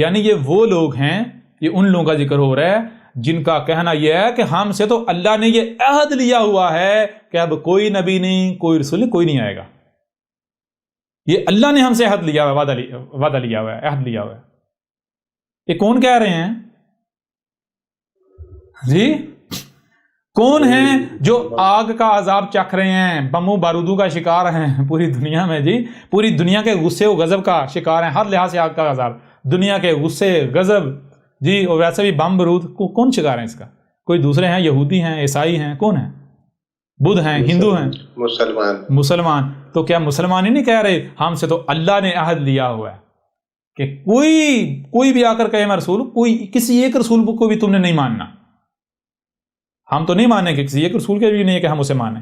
یعنی یہ وہ لوگ ہیں، یہ ان لوگوں کا ذکر ہو رہا ہے جن کا کہنا یہ ہے کہ ہم سے تو اللہ نے یہ عہد لیا ہوا ہے کہ اب کوئی نبی نہیں، کوئی رسول، کوئی نہیں آئے گا. یہ اللہ نے ہم سے عہد لیا ہوا ہے، وعدہ لیا ہوا ہے، عہد لیا ہوا ہے. یہ کون کہہ رہے ہیں جی؟ کون ہیں جو آگ کا عذاب چکھ رہے ہیں، بموں بارودوں کا شکار ہیں پوری دنیا میں جی؟ پوری دنیا کے غصے و غضب کا شکار ہیں، ہر لحاظ سے آگ کا عذاب، دنیا کے غصے غضب جی، اور ویسے بھی بم بارود کون شکار ہیں اس کا؟ کوئی دوسرے ہیں، یہودی ہیں، عیسائی ہیں، کون ہیں؟ بدھ ہیں، ہندو ہیں، مسلمان. تو کیا مسلمان ہی نہیں کہہ رہے ہم سے تو اللہ نے عہد لیا ہوا ہے کہ کوئی بھی آ کر کہے میں رسول، کوئی کسی ایک رسول کو بھی تم نے نہیں ماننا. ہم تو نہیں مانیں گے، کسی ایک رسول کے بھی نہیں ہے کہ ہم اسے مانیں.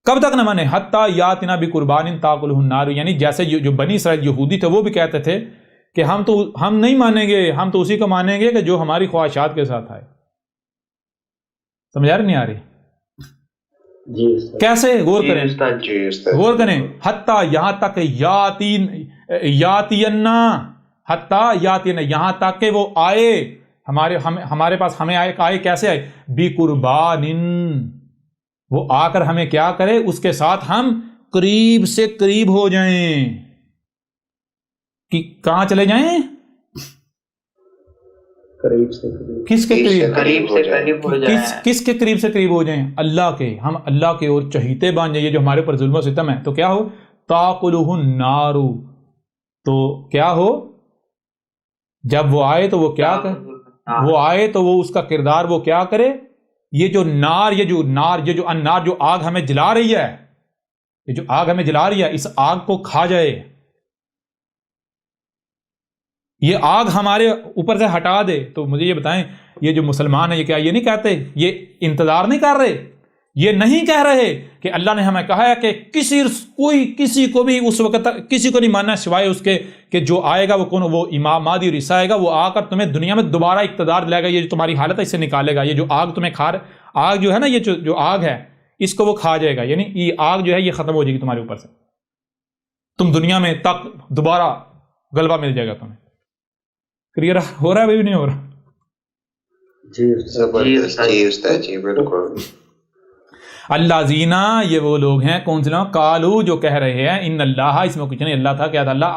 کب تک نہ مانیں؟ حتیٰ یاتنا بقربان تاکلہ النار، یعنی جیسے جو بنی اسرائیل یہودی تھے وہ بھی کہتے تھے کہ ہم نہیں مانیں گے، ہم تو اسی کو مانیں گے کہ جو ہماری خواہشات کے ساتھ آئے. سمجھ آ رہی نہیں آ رہی؟ جی کیسے؟ غور کریں، غور کریں. حتیٰ یہاں تک یاتینا، حتیٰ یاتینا، یہاں تک کہ وہ آئے ہمارے پاس، ہمیں آئے کیسے آئے؟ بقربان، وہ آ کر ہمیں کیا کرے؟ اس کے ساتھ ہم قریب سے قریب ہو جائیں. کہ کہاں چلے جائیں؟ قریب سے قریب. کس کے قریب؟ قریب سے قریب ہو جائیں. کس کے قریب سے قریب ہو جائیں؟ اللہ کے. ہم اللہ کے اور چہیتے بن جائیں. یہ جو ہمارے پر ظلم و ستم ہے تو کیا ہو؟ تاکلہ النار، تو کیا ہو؟ جب وہ آئے تو وہ کیا کرے؟ وہ آئے تو وہ اس کا کردار وہ کیا کرے؟ یہ جو النار، جو آگ ہمیں جلا رہی ہے، یہ جو آگ ہمیں جلا رہی ہے، اس آگ کو کھا جائے. یہ آگ ہمارے اوپر سے ہٹا دے. تو مجھے یہ بتائیں، یہ جو مسلمان ہیں یہ کیا یہ نہیں کہتے؟ یہ انتظار نہیں کر رہے؟ یہ نہیں کہہ رہے کہ اللہ نے ہمیں کہا ہے کہ کسی کو بھی اس وقت تک کسی کو نہیں ماننا سوائے اس کے کہ جو آئے گا وہ کون؟ وہ امام مہدی اور عیسیٰ آئے گا، وہ آ کر تمہیں دنیا میں دوبارہ اقتدار دلائے گا. یہ جو تمہاری حالت ہے اس سے نکالے گا. یہ جو آگ تمہیں آگ جو ہے نا، یہ جو آگ ہے اس کو وہ کھا جائے گا. یعنی یہ آگ جو ہے یہ ختم ہو جائے گی تمہارے اوپر سے. تم دنیا میں تک دوبارہ غلبہ مل جائے گا تمہیں. کلیئر ہو رہا ہے بھی نہیں ہو رہا؟ جی بالکل. اللہ زینا، یہ وہ لوگ ہیں کون سے لوگ؟ کالو، جو کہہ رہے ہیں ان اللہ، اس میں کچھ نہیں، اللہ تھا، کیا تھا؟ اللہ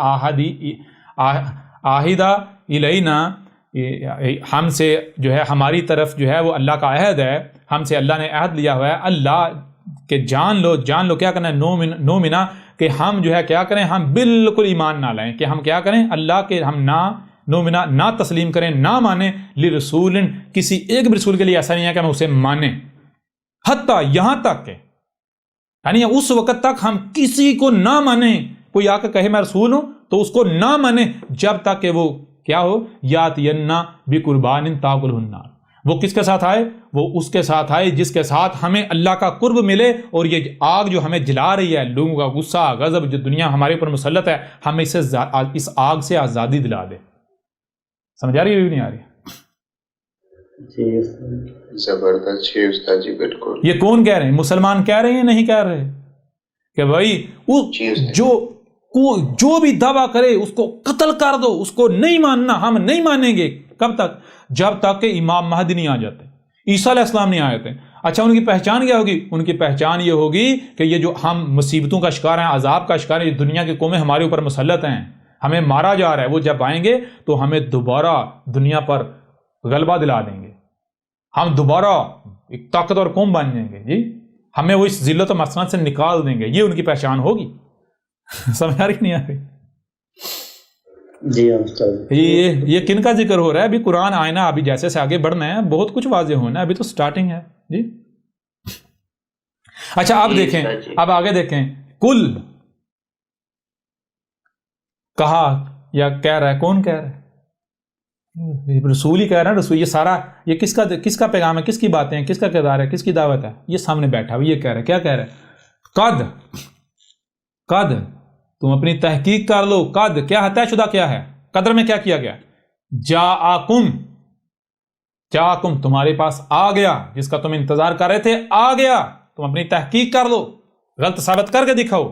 آہدہ الینا، ہم سے جو ہے ہماری طرف جو ہے وہ اللہ کا عہد ہے، ہم سے اللہ نے عہد لیا ہوا ہے. اللہ کہ جان لو کیا کرنا ہے؟ نومنا، کہ ہم جو ہے کیا کریں؟ ہم بالکل ایمان نہ لائیں، کہ ہم کیا کریں؟ اللہ کے ہم نومنا نہ تسلیم کریں، نہ مانیں لرسول، کسی ایک بھی رسول کے لیے ایسا نہیں ہے کہ ہم اسے مانیں. حتیٰ یہاں تک کہ یعنی اس وقت تک ہم کسی کو نہ مانیں. کوئی آ کر کہے میں رسول ہوں تو اس کو نہ مانیں جب تک کہ وہ کیا ہو؟ یاتینا بقربان تاکلہ النار. وہ کس کے ساتھ آئے؟ وہ اس کے ساتھ آئے جس کے ساتھ ہمیں اللہ کا قرب ملے، اور یہ آگ جو ہمیں جلا رہی ہے، لوگوں کا غصہ غضب جو دنیا ہمارے اوپر مسلط ہے، ہمیں اس آگ سے آزادی دلا دے. سمجھ آ رہی ہے بھی نہیں آ رہی؟ زبردست جی استاد جی بالکل. یہ کون کہہ رہے ہیں؟ مسلمان کہہ رہے ہیں؟ نہیں کہہ رہے کہ بھائی جو بھی دعویٰ کرے اس کو قتل کر دو، اس کو نہیں ماننا، ہم نہیں مانیں گے. کب تک؟ جب تک کہ امام مہدی نہیں آ جاتے، عیسیٰ علیہ السلام نہیں آئے تھے. اچھا، ان کی پہچان کیا ہوگی؟ ان کی پہچان یہ ہوگی کہ یہ جو ہم مصیبتوں کا شکار ہیں، عذاب کا شکار ہیں، یہ دنیا کی قومیں ہمارے اوپر مسلط ہیں، ہمیں مارا جا رہا ہے، وہ جب آئیں گے تو ہمیں دوبارہ دنیا پر غلبہ دلا دیں گے، ہم دوبارہ ایک طاقتور قوم بن جائیں گے جی، ہمیں وہ اس ذلت و مسکنت سے نکال دیں گے. یہ ان کی پہچان ہوگی. سمجھ آ رہی نہیں آ رہی؟ جی. یہ کن کا ذکر ہو رہا ہے؟ ابھی قرآن آئے نا، ابھی جیسے سے آگے بڑھنا ہے بہت کچھ واضح ہونا ہے، ابھی تو سٹارٹنگ ہے جی. اچھا اب دیکھیں، اب آگے دیکھیں. کل کہا یا کہہ رہا ہے؟ کون کہہ رہا ہے؟ رسول ہی کہہ رہا ہے. رسول، یہ سارا یہ کس کا پیغام ہے؟ کس کی باتیں ہیں؟ کس کا کردار ہے؟ کس کی دعوت ہے؟ یہ سامنے بیٹھا ہوا یہ کہہ رہا ہے. کیا کہہ رہا ہے؟ قد تم اپنی تحقیق کر لو. قد کیا ہے؟ طے شدہ کیا ہے؟ قدر میں کیا کیا گیا؟ جاءکم تمہارے پاس آ گیا، جس کا تم انتظار کر رہے تھے آ گیا. تم اپنی تحقیق کر لو، غلط ثابت کر کے دکھاؤ،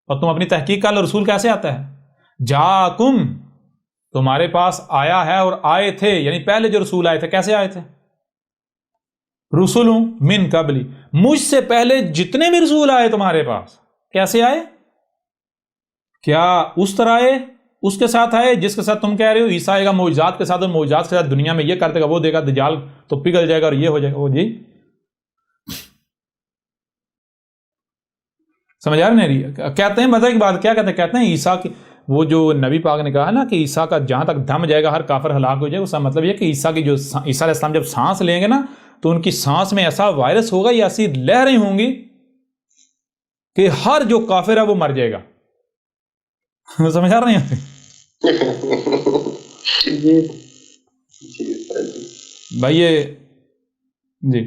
اور تم اپنی تحقیق کر لو. رسول کیسے آتا ہے؟ جاءکم تمہارے پاس آیا ہے اور آئے تھے، یعنی پہلے جو رسول آئے تھے کیسے آئے تھے؟ رسول من قبلی، مجھ سے پہلے جتنے بھی رسول آئے تمہارے پاس کیسے آئے؟ کیا اس طرح آئے، اس کے ساتھ آئے جس کے ساتھ تم کہہ رہے ہو عیسیٰ آئے گا معجزات کے ساتھ، اور معجزات کے ساتھ دنیا میں یہ کر دے گا، وہ دے گا، دجال تو پگھل جائے گا اور یہ ہو جائے گا؟ وہ جی سمجھ آ رہی ہے؟ کہتے ہیں مزہ کی بات کیا کہتے ہیں؟ کہتے ہیں عیسیٰ کی، وہ جو نبی پاک نے کہا نا کہ عیسیٰ کا جہاں تک دم جائے گا ہر کافر ہلاک ہو جائے گا، اس کا مطلب یہ کہ عیسیٰ کی جو عیسیٰ علیہ السلام جب سانس لیں گے نا تو ان کی سانس میں ایسا وائرس ہوگا یا ایسی لہریں ہوں گی کہ ہر جو کافر ہے وہ مر جائے گا۔ سمجھ آ رہے ہیں؟ جی بھائی یہ جی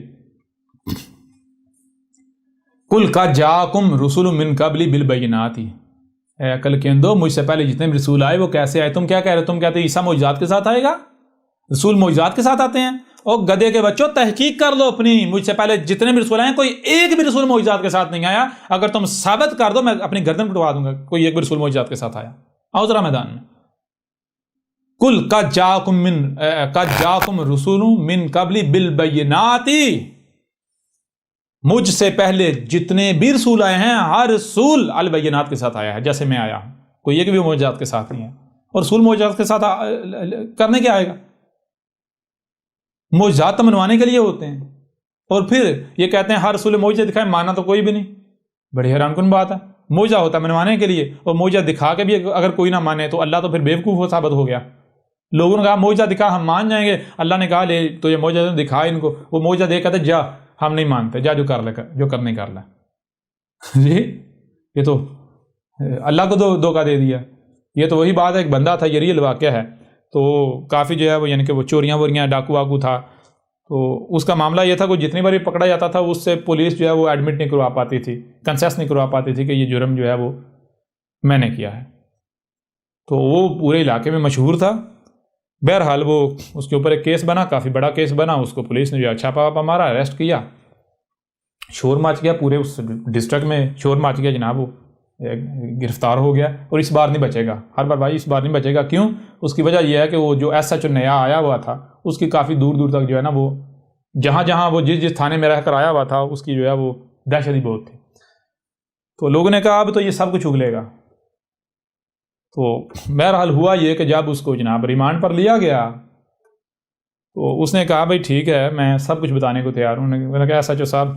کل کا جاکم رسول من قبلی بالبینات، اے عقل کے اندو مجھ سے پہلے جتنے بھی رسول آئے وہ کیسے آئے؟ تم کیا کہہ رہے ہو؟ تم کہتے ہیں عیسیٰ معجزات کے ساتھ آئے گا، رسول معجزات کے ساتھ آتے ہیں۔ اور گدے کے بچوں تحقیق کر لو اپنی، مجھ سے پہلے جتنے بھی رسول آئے کوئی ایک بھی رسول معجزات کے ساتھ نہیں آیا، اگر تم ثابت کر دو میں اپنی گردن کٹوا دوں گا کوئی ایک بھی رسول معجزات کے ساتھ آیا۔ آؤ ذرا میدان میں۔ کل قد جاکم رسول من قبلی بالبینات، مجھ سے پہلے جتنے بھی رسول آئے ہیں ہر رسول البینات کے ساتھ آیا ہے، جیسے میں آیا ہوں، کوئی ایک بھی معجزات کے ساتھ نہیں ہے۔ اور رسول معجزات کے ساتھ کرنے کیا آئے گا؟ معجزات تو منوانے کے لیے ہوتے ہیں، اور پھر یہ کہتے ہیں ہر رسول معجزہ دکھائے، مانا تو کوئی بھی نہیں۔ بڑی حیران کن بات ہے، معجزہ ہوتا ہے منوانے کے لیے، اور معجزہ دکھا کے بھی اگر کوئی نہ مانے تو اللہ تو پھر بیوقوف ثابت ہو گیا۔ لوگوں نے کہا معجزہ دکھا ہم مان جائیں گے، اللہ نے کہا لے تو یہ معجزہ دکھا ان کو، وہ معجزہ دے کہتے جا ہم نہیں مانتے، جا جو کر لے، جو کرنے کر لے۔ جی یہ تو اللہ کو دھوکہ دے دیا۔ یہ تو وہی بات ہے، ایک بندہ تھا، یہ ریئل واقعہ ہے، تو کافی جو ہے وہ یعنی کہ وہ چوریاں ووریاں ڈاکو واکو تھا، تو اس کا معاملہ یہ تھا کہ جتنی بار پکڑا جاتا تھا اس سے پولیس جو ہے وہ ایڈمٹ نہیں کروا پاتی تھی، کنسیس نہیں کروا پاتی تھی کہ یہ جرم جو ہے وہ میں نے کیا ہے۔ تو وہ پورے علاقے میں مشہور تھا۔ بہرحال وہ اس کے اوپر ایک کیس بنا، کافی بڑا کیس بنا، اس کو پولیس نے جو ہے چھاپا واپا مارا، اریسٹ کیا، شور مچ گیا، پورے اس ڈسٹرکٹ میں شور مچ گیا جناب، وہ گرفتار ہو گیا، اور اس بار نہیں بچے گا، ہر بار بھائی اس بار نہیں بچے گا۔ کیوں؟ اس کی وجہ یہ ہے کہ وہ جو ایس ایچ او نیا آیا ہوا تھا اس کی کافی دور دور تک جو ہے نا وہ جہاں جہاں وہ جس تھانے میں رہ کر آیا ہوا تھا اس کی جو ہے وہ دہشت ہی بہت تھی۔ تو لوگوں نے کہا اب تو یہ سب کچھ اگلے گا۔ تو بہرحال ہوا یہ کہ جب اس کو جناب ریمانڈ پر لیا گیا تو اس نے کہا بھائی ٹھیک ہے میں سب کچھ بتانے کو تیار ہوں۔ میں نے کہا ایس ایچ او صاحب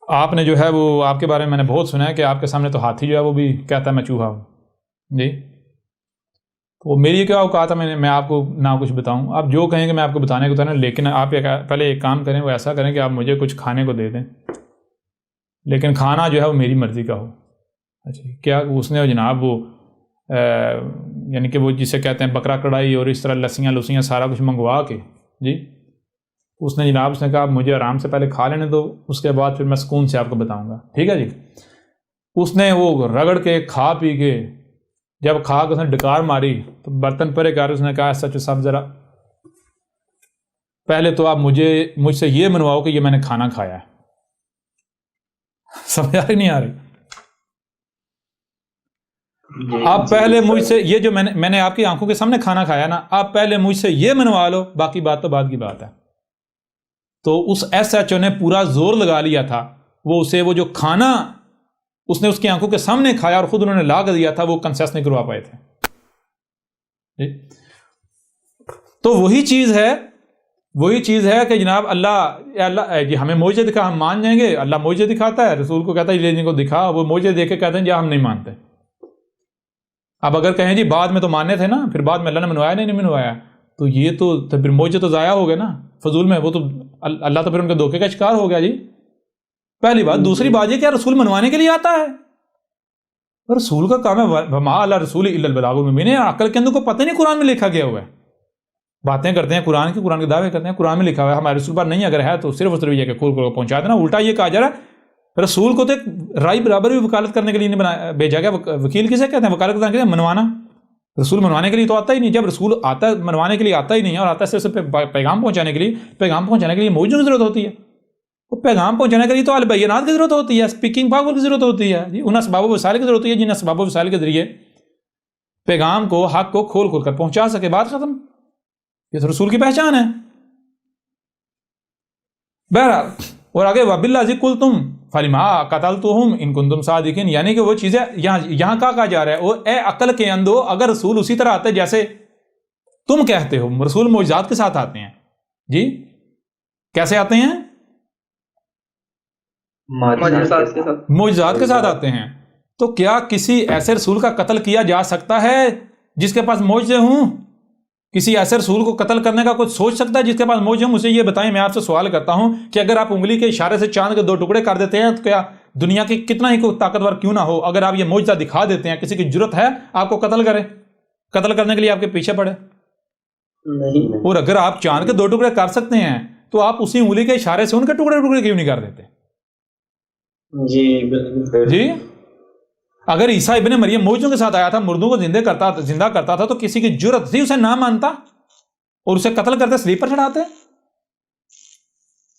آپ نے جو ہے وہ آپ کے بارے میں نے بہت سنا ہے کہ آپ کے سامنے تو ہاتھی جو ہے وہ بھی کہتا ہے میں چوہا ہوں۔ جی تو میری کیا اوقات ہے میں آپ کو نہ کچھ بتاؤں، آپ جو کہیں گے میں آپ کو بتانے کو تیار ہوں، لیکن آپ پہلے ایک کام کریں، وہ ایسا کریں کہ آپ مجھے کچھ کھانے کو دے دیں، لیکن کھانا جو ہے وہ میری مرضی کا ہو۔ اچھا کیا اس نے جناب وہ یعنی کہ وہ جسے کہتے ہیں بکرا کڑھائی اور اس طرح لسیاں لسیاں سارا کچھ منگوا کے جی اس نے جناب اس نے کہا مجھے آرام سے پہلے کھا لینے دو، اس کے بعد پھر میں سکون سے آپ کو بتاؤں گا، ٹھیک ہے جی۔ اس نے وہ رگڑ کے کھا پی کے جب کھا کے اس نے ڈکار ماری تو برتن پرے کر اس نے کہا سچ صاحب ذرا پہلے تو آپ مجھ سے یہ منواؤ کہ یہ میں نے کھانا کھایا ہے۔ سمجھ آ رہی نہیں آ رہی؟ آپ پہلے مجھ سے یہ جو میں نے آپ کی آنکھوں کے سامنے کھانا کھایا نا، آپ پہلے مجھ سے یہ منوا لو، باقی بات تو بعد کی بات ہے۔ تو اس ایس ایچ او نے پورا زور لگا لیا تھا، وہ اسے وہ جو کھانا اس نے اس کی آنکھوں کے سامنے کھایا اور خود انہوں نے لا کر دیا تھا، وہ کنسیس نہیں کروا پائے تھے۔ تو وہی چیز ہے کہ جناب اللہ جی ہمیں معجزہ دکھا ہم مان جائیں گے، اللہ معجزہ دکھاتا ہے، رسول کو کہتا ہے یہ کو دکھا، وہ معجزہ دے کے کہتے ہیں جی ہم نہیں مانتے۔ اب اگر کہیں جی بعد میں تو ماننے تھے نا، پھر بعد میں اللہ نے منوایا نہیں منوایا، تو یہ تو پھر معجزہ تو ضائع ہو گیا نا فضول میں، وہ تو اللہ تو پھر ان کے دھوکے کا شکار ہو گیا جی، پہلی بات۔ دوسری بات یہ کہ رسول منوانے کے لیے آتا ہے، رسول کا کام ہے وما علی الرسول الا البلاغ المبین۔ عقل کے اندر کو پتہ نہیں قرآن میں لکھا گیا ہوا ہے، باتیں کرتے ہیں قرآن کے دعوے کرتے ہیں، قرآن میں لکھا ہوا ہے ہمارے رسول پر نہیں، اگر ہے تو صرف اس طرح یہ کہ کھول کو پہنچا دینا۔ الٹا یہ کہا جا رہا ہے رسول کو تو ایک رائی برابر بھی وکالت کرنے کے لیے نہیں بھیجا گیا۔ وکیل کسے کہتے ہیں؟ وکالت کرنے کے لیے منوانا۔ رسول منوانے کے لیے تو آتا ہی نہیں، جب رسول آتا ہے منوانے کے لیے آتا ہی نہیں ہے، اور آتا ہے صرف پیغام پہنچانے کے لیے معجزوں کی ضرورت ہوتی ہے۔ وہ پیغام پہنچانے کے لیے تو البینات کی ضرورت ہوتی ہے، اسپیکنگ پاور کی ضرورت ہوتی ہے جی، ان اسباب و وسائل کی ضرورت ہوتی ہے جن اسباب و وسائل کے ذریعے پیغام کو حق کو کھول کھول کر پہنچا سکے، بات ختم. یہ تو رسول کی پہچان ہے. بہرحال اور آگے وَبِاللَّذِي قُلْتُمْ فَلِمَا قَتَلْتُمْ إِن كُنتُمْ صَادِقِينَ، یعنی کہ وہ چیزیں یہاں کہا جا رہا ہے وہ اے عقل کے اندھو، اگر رسول اسی طرح آتے جیسے تم کہتے ہو. رسول معجزات کے ساتھ آتے ہیں. جی کیسے آتے ہیں؟ معجزات کے ساتھ آتے ہیں. تو کیا کسی ایسے رسول کا قتل کیا جا سکتا ہے جس کے پاس معجزے ہوں؟ کسی ایسے رسول کو قتل کرنے کا کوئی سوچ سکتا ہے جس کے پاس معجزے ہوں؟ مجھے یہ بتائیں، میں آپ سے سوال کرتا ہوں کہ اگر آپ انگلی کے اشارے سے چاند کے 2 ٹکڑے کر دیتے ہیں تو کیا دنیا کی کتنا ہی کوئی طاقتور کیوں نہ ہو، اگر آپ یہ معجزہ دکھا دیتے ہیں، کسی کی جرت ہے آپ کو قتل کرے، قتل کرنے کے لیے آپ کے پیچھے پڑے؟ نہیں. اور اگر آپ چاند کے 2 ٹکڑے کر سکتے ہیں تو آپ اسی انگلی کے اشارے سے ان کے ٹکڑے ٹکڑے کیوں نہیں کر دیتے؟ جی بالکل. جی اگر عیسیٰ ابن مریم معجزوں کے ساتھ آیا تھا، مردوں کو زندہ کرتا تھا، تو کسی کی جرت تھی اسے نہ مانتا اور اسے قتل کرتے، سلیپ پر چڑھاتے؟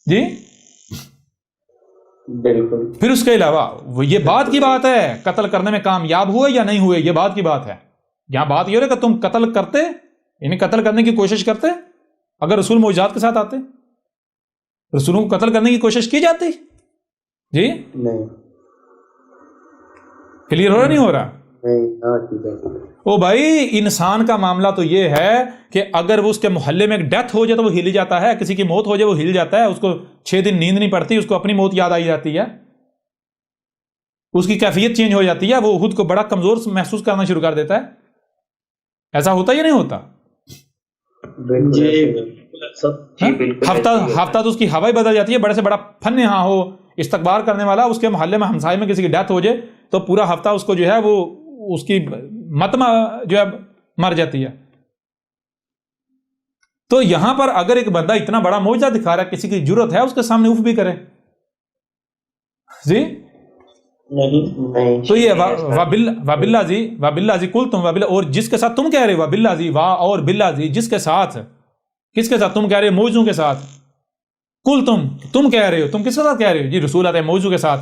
جی بالکل. پھر اس کے علاوہ یہ بات کی بات ہے قتل کرنے میں کامیاب ہوئے یا نہیں ہوئے، یہ بات کی بات ہے. یہاں بات یہ ہے کہ تم قتل کرتے، یعنی قتل کرنے کی کوشش کرتے اگر رسول معجزات کے ساتھ آتے، رسولوں کو قتل کرنے کی کوشش کی جاتی. جی نہیں. کلیئر ہو رہا نہیں ہو رہا؟ نہیں. ہاں ٹھیک ہے. او بھائی انسان کا معاملہ تو یہ ہے کہ اگر وہ اس کے محلے میں ایک ڈیتھ ہو جائے تو وہ ہل جاتا ہے، کسی کی موت ہو جائے وہ ہل جاتا ہے، اس کو 6 دن نیند نہیں پڑتی، اس کو اپنی موت یاد آئی جاتی ہے، اس کی کیفیت چینج ہو جاتی ہے، وہ خود کو بڑا کمزور محسوس کرنا شروع کر دیتا ہے. ایسا ہوتا یا نہیں ہوتا؟ ہفتہ تو اس کی ہوا ہی بدل جاتی ہے. بڑے سے بڑا فن یہاں ہو استقبال کرنے والا، اس کے محلے میں ہمسائے میں کسی کی ڈیتھ ہو جائے تو پورا ہفتہ اس کو جو ہے وہ اس کی متما جو ہے مر جاتی ہے. تو یہاں پر اگر ایک بندہ اتنا بڑا معجزہ دکھا رہا ہے، کسی کی جرت ہے اس کے سامنے اف بھی کرے. جی نہیں. تو یہ وَبِاللَّذِي قُلْتُمْ اور جس کے ساتھ تم کہہ رہے ہو، وَبِاللَّذِي اور بِاللَّذِي جس کے ساتھ، کس کے ساتھ تم کہہ رہے ہو؟ موضوع کے ساتھ. تم کہہ رہے ہو، تم کس کے ساتھ کہہ رہے ہو؟ جی رسول آتے ہیں موضوع کے ساتھ.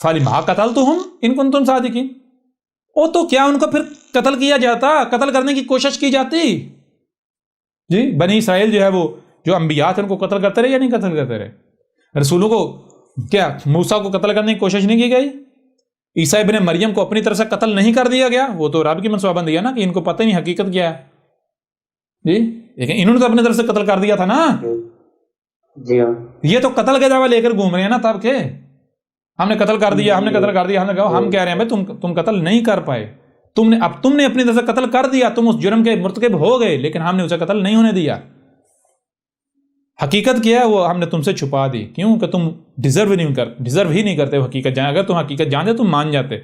فَلِمَا قَتَلْتُمْ إِن كُنتُمْ صَادِقِينَ، او تو کیا ان کو پھر قتل کیا جاتا، قتل کرنے کی کوشش کی جاتی؟ جی بنی اسرائیل جو ہے وہ جو انبیاء تھے ان کو قتل کرتے رہے یا نہیں قتل کرتے رہے؟ رسولوں کو کیا موسیٰ کو قتل کرنے کی کوشش نہیں کی گئی؟ عیسیٰ ابن مریم کو اپنی طرف سے قتل نہیں کر دیا گیا؟ وہ تو رب کی منصوبہ بندی ہے نا کہ ان کو پتہ نہیں حقیقت کیا ہے. جی لیکن انہوں نے تو اپنی طرف سے قتل کر دیا تھا نا. جی ہاں. یہ تو قتل کے دعویٰ لے کر گھوم رہے ہیں نا تب کے، ہم نے قتل کر دیا، ہم نے قتل کر دیا، ہم نے کہا، ہم کہہ رہے ہیں بھائی تم قتل نہیں کر پائے، تم نے اپنی طرف سے قتل کر دیا، تم اس جرم کے مرتکب ہو گئے، لیکن ہم نے اسے قتل نہیں ہونے دیا. حقیقت کیا ہے وہ ہم نے تم سے چھپا دی. کیوں کہ تم ڈیزرو ہی نہیں کرتے وہ حقیقت جانے. اگر تم حقیقت جانتے تم مان جاتے،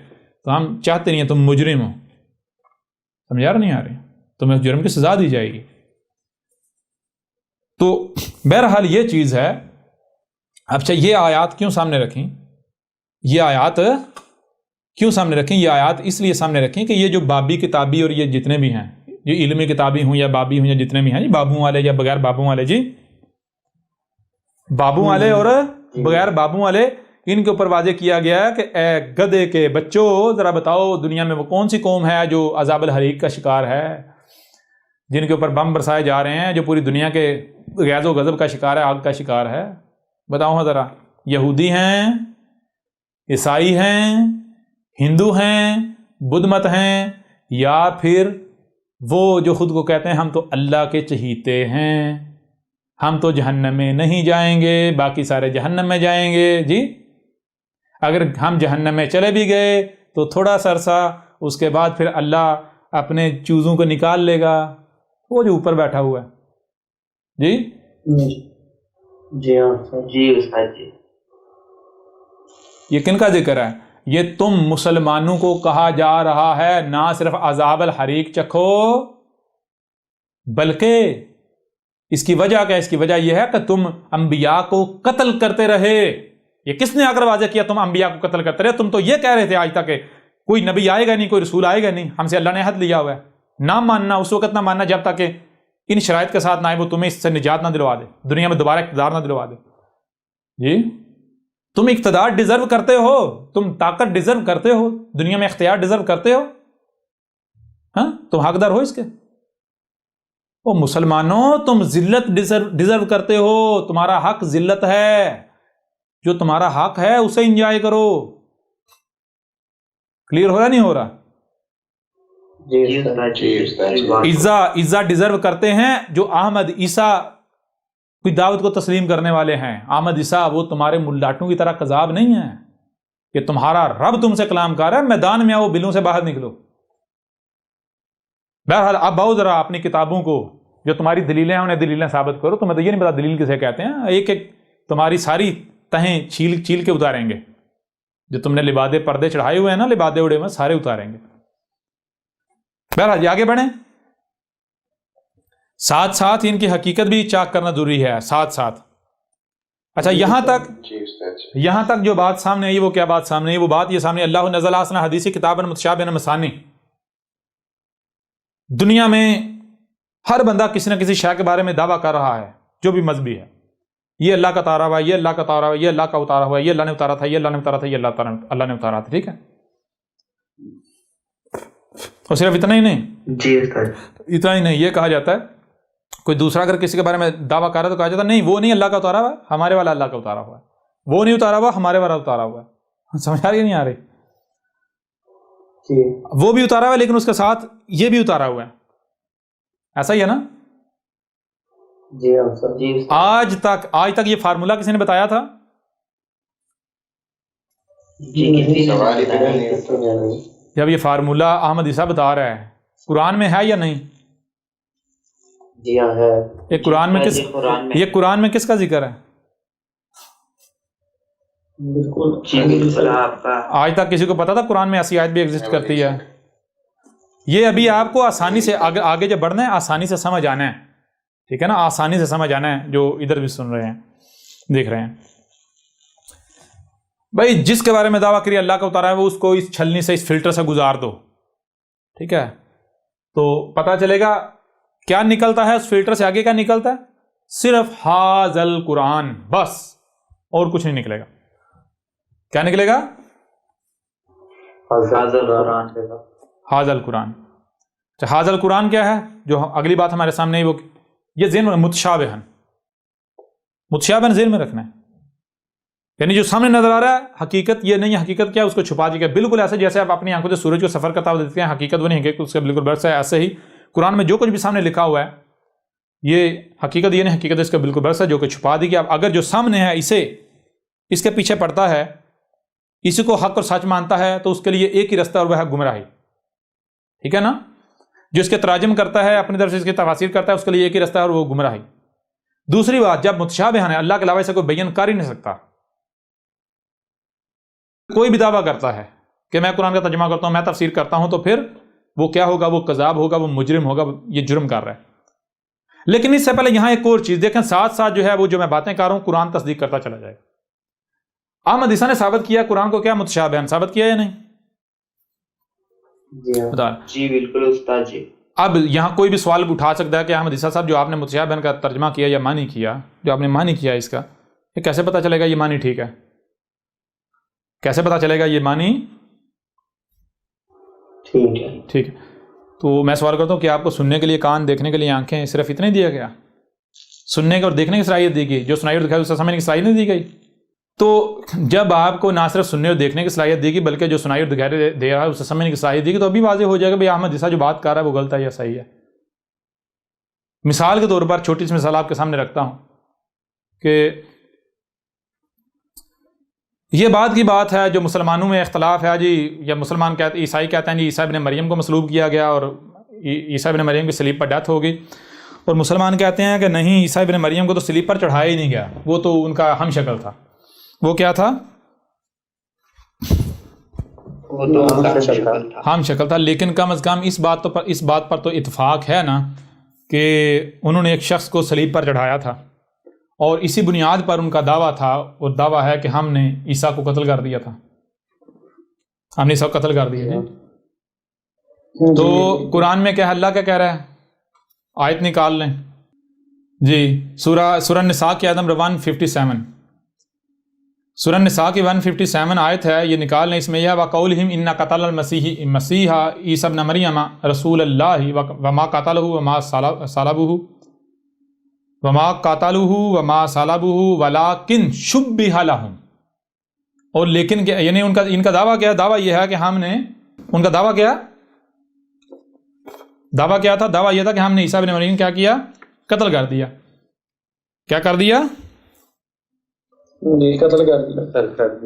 تو ہم چاہتے نہیں ہیں تم مجرم ہو. سمجھا رہا نہیں آ رہی؟ تمہیں اس جرم کی سزا دی جائے گی. تو بہرحال یہ چیز ہے. اچھا یہ آیات کیوں سامنے رکھیں؟ یہ آیات کیوں سامنے رکھیں؟ یہ آیات اس لیے سامنے رکھیں کہ یہ جو بابی کتابی اور یہ جتنے بھی ہیں، یہ علمی کتابی ہوں یا بابی ہوں یا جتنے بھی ہیں، جی بابوں والے یا بغیر بابوں والے، جی بابوں والے اور بغیر بابوں والے، ان کے اوپر واضح کیا گیا ہے کہ اے گدھے کے بچوں ذرا بتاؤ دنیا میں وہ کون سی قوم ہے جو عذاب الحریق کا شکار ہے، جن کے اوپر بم برسائے جا رہے ہیں، جو پوری دنیا کے غیظ و غضب کا شکار ہے، آگ کا شکار ہے. بتاؤ ہاں ذرا، یہودی ہیں، عیسائی ہیں، ہندو ہیں، بدھ مت ہیں، یا پھر وہ جو خود کو کہتے ہیں ہم تو اللہ کے چہیتے ہیں، ہم تو جہنم میں نہیں جائیں گے، باقی سارے جہنم میں جائیں گے. جی اگر ہم جہنم میں چلے بھی گئے تو تھوڑا سا عرصہ، اس کے بعد پھر اللہ اپنے چوزوں کو نکال لے گا، وہ جو اوپر بیٹھا ہوا ہے. جی جی ہاں. جی استاد جی. یہ کن کا ذکر ہے؟ یہ تم مسلمانوں کو کہا جا رہا ہے نہ صرف عذاب الحریق چکھو، بلکہ اس کی وجہ کیا ہے؟ اس کی وجہ یہ ہے کہ تم انبیاء کو قتل کرتے رہے. یہ کس نے آ کر واضح کیا تم انبیاء کو قتل کرتے رہے؟ تم تو یہ کہہ رہے تھے آج تک کہ کوئی نبی آئے گا نہیں، کوئی رسول آئے گا نہیں، ہم سے اللہ نے عہد لیا ہوا ہے. نہ ماننا اس وقت نہ ماننا جب تک کہ ان شرائط کے ساتھ نہ آئے وہ تمہیں اس سے نجات نہ دلوا دے، دنیا میں دوبارہ اقتدار نہ دلوا دے. جی تم اقتدار ڈیزرو کرتے ہو، تم طاقت ڈیزرو کرتے ہو، دنیا میں اختیار ڈیزرو کرتے ہو. ہاں تم حقدار ہو اس کے؟ او مسلمانوں، تم ذلت ڈیزرو کرتے ہو، تمہارا حق ذلت ہے، جو تمہارا حق ہے اسے انجوائے کرو. کلیئر ہو رہا نہیں ہو رہا؟ عزت ڈیزرو کرتے ہیں جو احمد عیسیٰ کوئی دعوت کو تسلیم کرنے والے ہیں. احمد عیسیٰ وہ تمہارے ملاٹوں کی طرح قذاب نہیں ہیں کہ تمہارا رب تم سے کلام کر رہا ہے، میدان میں آؤ، بلوں سے باہر نکلو. بہرحال اب بہت ذرا اپنی کتابوں کو جو تمہاری دلیلیں ہیں انہیں دلیلیں ثابت کرو. تمہیں تو یہ نہیں پتا دلیل کسے کہتے ہیں. ایک ایک تمہاری ساری تہیں چھیل کے اتاریں گے. جو تم نے لبادے پردے چڑھائے ہوئے ہیں نا، لبادے اڑے ہوئے سارے اتاریں گے. بہرحال آگے بڑھیں. ساتھ ساتھ ان کی حقیقت بھی چاک کرنا ضروری ہے. ساتھ ساتھ اچھا یہاں تک جو بات سامنے آئی وہ کیا بات سامنے آئی؟ وہ بات یہ سامنے اللہ نزل احسن حدیث کتابا متشابہا مثانی. دنیا میں ہر بندہ کسی نہ کسی شے کے بارے میں دعویٰ کر رہا ہے جو بھی مذہبی ہے. یہ اللہ کا اتارا ہوا ہے، یہ اللہ کا اتارا ہوا ہے، یہ اللہ کا اتارا ہوا ہے، یہ اللہ نے اتارا تھا، یہ اللہ نے اتارا تھا، یہ اللہ نے اتارا تھا. ٹھیک ہے، اور صرف اتنا ہی نہیں، اتنا ہی نہیں، یہ کہا جاتا ہے کوئی دوسرا اگر کسی کے بارے میں دعویٰ کر رہا ہے تو کہا جاتا ہے نہیں وہ نہیں اللہ کا اتارا ہوا ہے، ہمارے والا اللہ کا اتارا ہوا ہے. وہ نہیں اتارا ہوا، ہمارے والا اتارا ہوا ہے. سمجھ آ رہی نہیں آ رہی؟ وہ بھی اتارا ہوا ہے لیکن اس کے ساتھ یہ بھی اتارا ہوا ہے. ایسا ہی ہے نا؟ آج تک یہ فارمولا کسی نے بتایا تھا؟ جب یہ فارمولا احمد عیسیٰ بتا رہا ہے، قرآن میں ہے یا نہیں؟ جی ہاں ہے. یہ قرآن میں کس کا ذکر ہے؟ بالکل. آج تک کسی کو پتا تھا قرآن میں ایسی آیت بھی ایگزسٹ کرتی ہے؟ یہ ابھی آپ کو آسانی سے آگے جب بڑھنا ہے، آسانی سے سمجھ آنا ہے. ٹھیک ہے نا، آسانی سے سمجھ آنا ہے. جو ادھر بھی سن رہے ہیں دیکھ رہے ہیں بھائی، جس کے بارے میں دعویٰ کریے اللہ کا اتارا ہے وہ اس کو اس چھلنی سے، اس فلٹر سے گزار دو. ٹھیک ہے، تو پتہ چلے گا کیا نکلتا ہے اس فلٹر سے. آگے کیا نکلتا ہے؟ صرف حاذل قرآن، بس، اور کچھ نہیں نکلے گا. کیا نکلے گا؟ حاذل قرآن. حاذل قرآن کیا ہے؟ جو اگلی بات ہمارے سامنے وہ یہ ذہن میں متشابہن ذہن میں رکھنا ہے. یعنی جو سامنے نظر آ رہا ہے حقیقت یہ نہیں ہے. حقیقت کیا ہے؟ اس کو چھپا دیا گیا. بالکل ایسے جیسے آپ اپنی آنکھوں سے سورج کو سفر کرتا ہوا دیکھتے ہیں، حقیقت وہ نہیں ہے کہ اس کے بالکل برعکس ہے. ایسے ہی قرآن میں جو کچھ بھی سامنے لکھا ہوا ہے یہ حقیقت یہ نہیں، حقیقت اس کا بالکل برعکس ہے جو کہ چھپا دی گیا. اگر جو سامنے ہے اس کے پیچھے پڑتا ہے، اسی کو حق اور سچ مانتا ہے، تو اس کے لیے ایک ہی رستہ اور وہ ہے گمراہی. ٹھیک ہے نا؟ جو اس کے تراجم کرتا ہے، اپنی طرف سے اس کی تفاسیر کرتا ہے، اس کے لیے ایک ہی رستہ ہے اور وہ گمراہی. دوسری بات، جب متشابہن ہے، اللہ کے علاوہ اسے کوئی بیان کر ہی نہیں سکتا. کوئی بھی دعویٰ کرتا ہے کہ میں قرآن کا ترجمہ کرتا ہوں، میں تفسیر کرتا ہوں، تو پھر وہ کیا ہوگا؟ وہ کذاب ہوگا، وہ مجرم ہوگا، یہ جرم کر رہا ہے. لیکن اس سے پہلے یہاں ایک اور چیز دیکھیں، ساتھ ساتھ جو ہے وہ جو میں باتیں کر رہا ہوں قرآن تصدیق کرتا چلا جائے. احمد عیسیٰ نے ثابت کیا قرآن کو کیا متشابہن، ثابت کیا یا نہیں؟ جی بالکل استاد جی. اب یہاں کوئی بھی سوال اٹھا سکتا ہے کہ احمد عیسیٰ صاحب جو آپ نے متشابہن کا ترجمہ کیا یا معنی کیا، جو آپ نے معنی کیا اس کا، یہ کیسے پتہ چلے گا یہ معنی ٹھیک ہے؟ کیسے پتہ چلے گا یہ معنی ٹھیک ہے؟ تو میں سوال کرتا ہوں کہ آپ کو سننے کے لیے کان، دیکھنے کے لیے آنکھیں، صرف اتنے دیا گیا؟ سننے اور دیکھنے کی صلاحیت دی گئی، جو سنائی اور دکھائی اسے سمجھنے کی صلاحیت نہیں دی گئی. تو جب آپ کو نہ صرف سننے اور دیکھنے کی صلاحیت دی گئی بلکہ جو سنائی اور دکھائی دے رہا ہے اسے سمجھنے کی صلاحیت دی گئی، تو ابھی واضح ہو جائے گا بھائی احمد عیسیٰ جو بات کر رہا ہے وہ غلط ہے یا صحیح ہے. مثال کے طور پر چھوٹی سی مثال آپ کے سامنے رکھتا ہوں کہ یہ بات کی بات ہے جو مسلمانوں میں اختلاف ہے جی، یا مسلمان کہتے، عیسائی کہتے ہیں جی عیسیٰ ابن مریم کو مصلوب کیا گیا اور عیسیٰ ابن مریم کی صلیب پر ڈیتھ ہو گئی، اور مسلمان کہتے ہیں کہ نہیں، عیسیٰ ابن مریم کو تو صلیب پر چڑھایا ہی نہیں گیا، وہ تو ان کا ہم شکل تھا. وہ کیا تھا؟ ہم شکل تھا. لیکن کم از کم اس بات پر تو اتفاق ہے نا کہ انہوں نے ایک شخص کو صلیب پر چڑھایا تھا، اور اسی بنیاد پر ان کا دعویٰ تھا، اور دعویٰ ہے کہ ہم نے عیسیٰ کو قتل کر دیا تھا، ہم نے عیسیٰ کو قتل کر دیا. تو قرآن میں کیا اللہ کیا کہہ رہا ہے؟ آیت نکال لیں جی، سورہ نساء کی آیت نمبر 157، سورہ نساء کی 157 آیت ہے، یہ نکال لیں، اس میں یہ وَقَوْلِهِمْ إِنَّ قَتَلَ الْمَسِيحَ عِیسَیٰ ابْنَ مَرْیَمَ رَسُولَ اللَّهِ وَمَا قَتَلَهُ وَمَا صَلَبُهُ وَلَٰكِنْ شُبِّهَ لَهُمْ، اور لیکن یعنی ان کا دعویٰ کیا ہے؟ دعویٰ یہ ہے کہ ہم نے، ان کا دعویٰ کیا تھا؟ دعویٰ یہ تھا کہ ہم نے عیسیٰ ابن مریم کیا کیا؟ قتل کر دیا۔ کیا کر دیا؟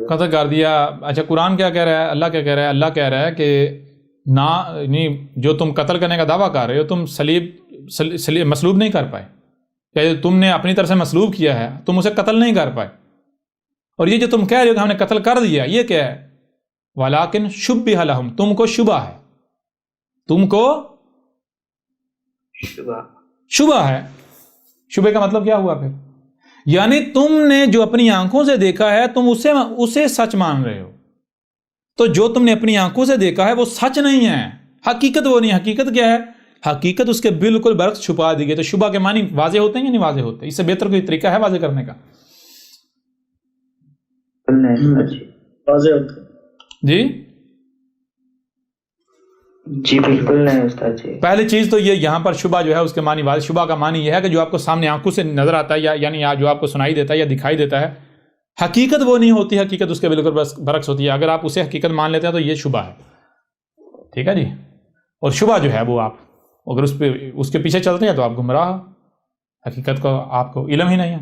قتل کر دیا۔ اچھا قرآن کیا کہہ رہا ہے؟ اللہ کیا کہہ رہا ہے؟ اللہ کہہ رہا ہے کہ نہ، جو تم قتل کرنے کا دعویٰ کر رہے ہو، تم صلیب مصلوب نہیں کر پائے، یا تم نے اپنی طرف سے مصلوب کیا ہے، تم اسے قتل نہیں کر پائے۔ اور یہ جو تم کہہ رہے ہو کہ ہم نے قتل کر دیا، یہ کیا ہے؟ وَلَٰكِنْ شُبِّهَ لَهُمْ، تم کو شبہ ہے، تم کو شبہ ہے۔ شبہ کا مطلب کیا ہوا پھر؟ یعنی تم نے جو اپنی آنکھوں سے دیکھا ہے تم اسے سچ مان رہے ہو، تو جو تم نے اپنی آنکھوں سے دیکھا ہے وہ سچ نہیں ہے، حقیقت وہ نہیں ہے۔ حقیقت کیا ہے؟ حقیقت اس کے بالکل برعکس چھپا دی گئی۔ تو شبہ کے معنی واضح ہوتے ہیں یا نہیں واضح ہوتے؟ اس سے بہتر کوئی طریقہ ہے واضح کرنے کا؟ جی جی بالکل نہیں استاد جی۔ پہلی چیز تو یہ یہاں پر شبہ جو ہے اس کے معنی واضح۔ شبہ کا معنی یہ ہے کہ جو آپ کو سامنے آنکھوں سے نظر آتا ہے، یعنی جو آپ کو سنائی دیتا ہے یا دکھائی دیتا ہے، حقیقت وہ نہیں ہوتی، حقیقت اس کے بالکل برعکس ہوتی ہے۔ اگر آپ اسے حقیقت مان لیتے ہیں تو یہ شبہ ہے، ٹھیک ہے جی۔ اور شبہ جو ہے وہ آپ اگر اس کے پیچھے چلتے ہیں تو آپ گمراہ ہو، حقیقت کو آپ کو علم ہی نہیں ہے۔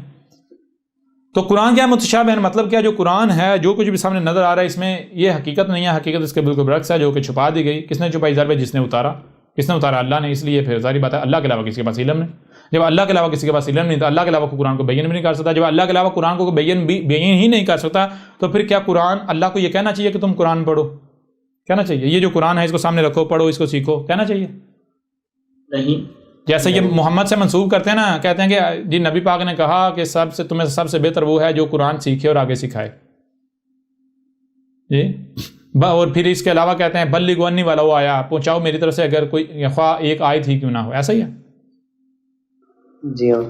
تو قرآن کیا متشابہ ہے؟ مطلب کیا؟ جو قرآن ہے، جو کچھ بھی سامنے نظر آ رہا ہے، اس میں یہ حقیقت نہیں ہے، حقیقت اس کے بالکل برعکس ہے، جو کہ چھپا دی گئی۔ کس نے چھپائی؟ ضرب جس نے اتارا۔ کس نے اتارا؟ اللہ نے۔ اس لیے پھر ظاہری بات ہے اللہ کے علاوہ کسی کے پاس علم نہیں۔ جب اللہ کے علاوہ کسی کے پاس علم نہیں تو اللہ کے علاوہ کو قرآن کو بیان بھی نہیں کر سکتا۔ جب اللہ کے علاوہ قرآن کو بیان ہی نہیں کر سکتا تو پھر کیا قرآن اللہ کو یہ کہنا چاہیے کہ تم قرآن پڑھو؟ کہنا چاہیے یہ جو قرآن ہے اس کو سامنے رکھو، پڑھو، اس کو سیکھو؟ کہنا چاہیے؟ نہیں۔ جیسے یہ محمد سے منسوب کرتے ہیں نا، کہتے ہیں کہ جی نبی پاک نے کہا کہ تمہیں سب سے بہتر وہ ہے جو قرآن سیکھے اور آگے سکھائے جی۔ اور پھر اس کے علاوہ کہتے ہیں بلغوا انی ولو آیا، پہنچاؤ میری طرف سے اگر کوئی خواہ ایک آیت ہی کیوں نہ ہو۔ ایسا ہی ہے جی ہاں۔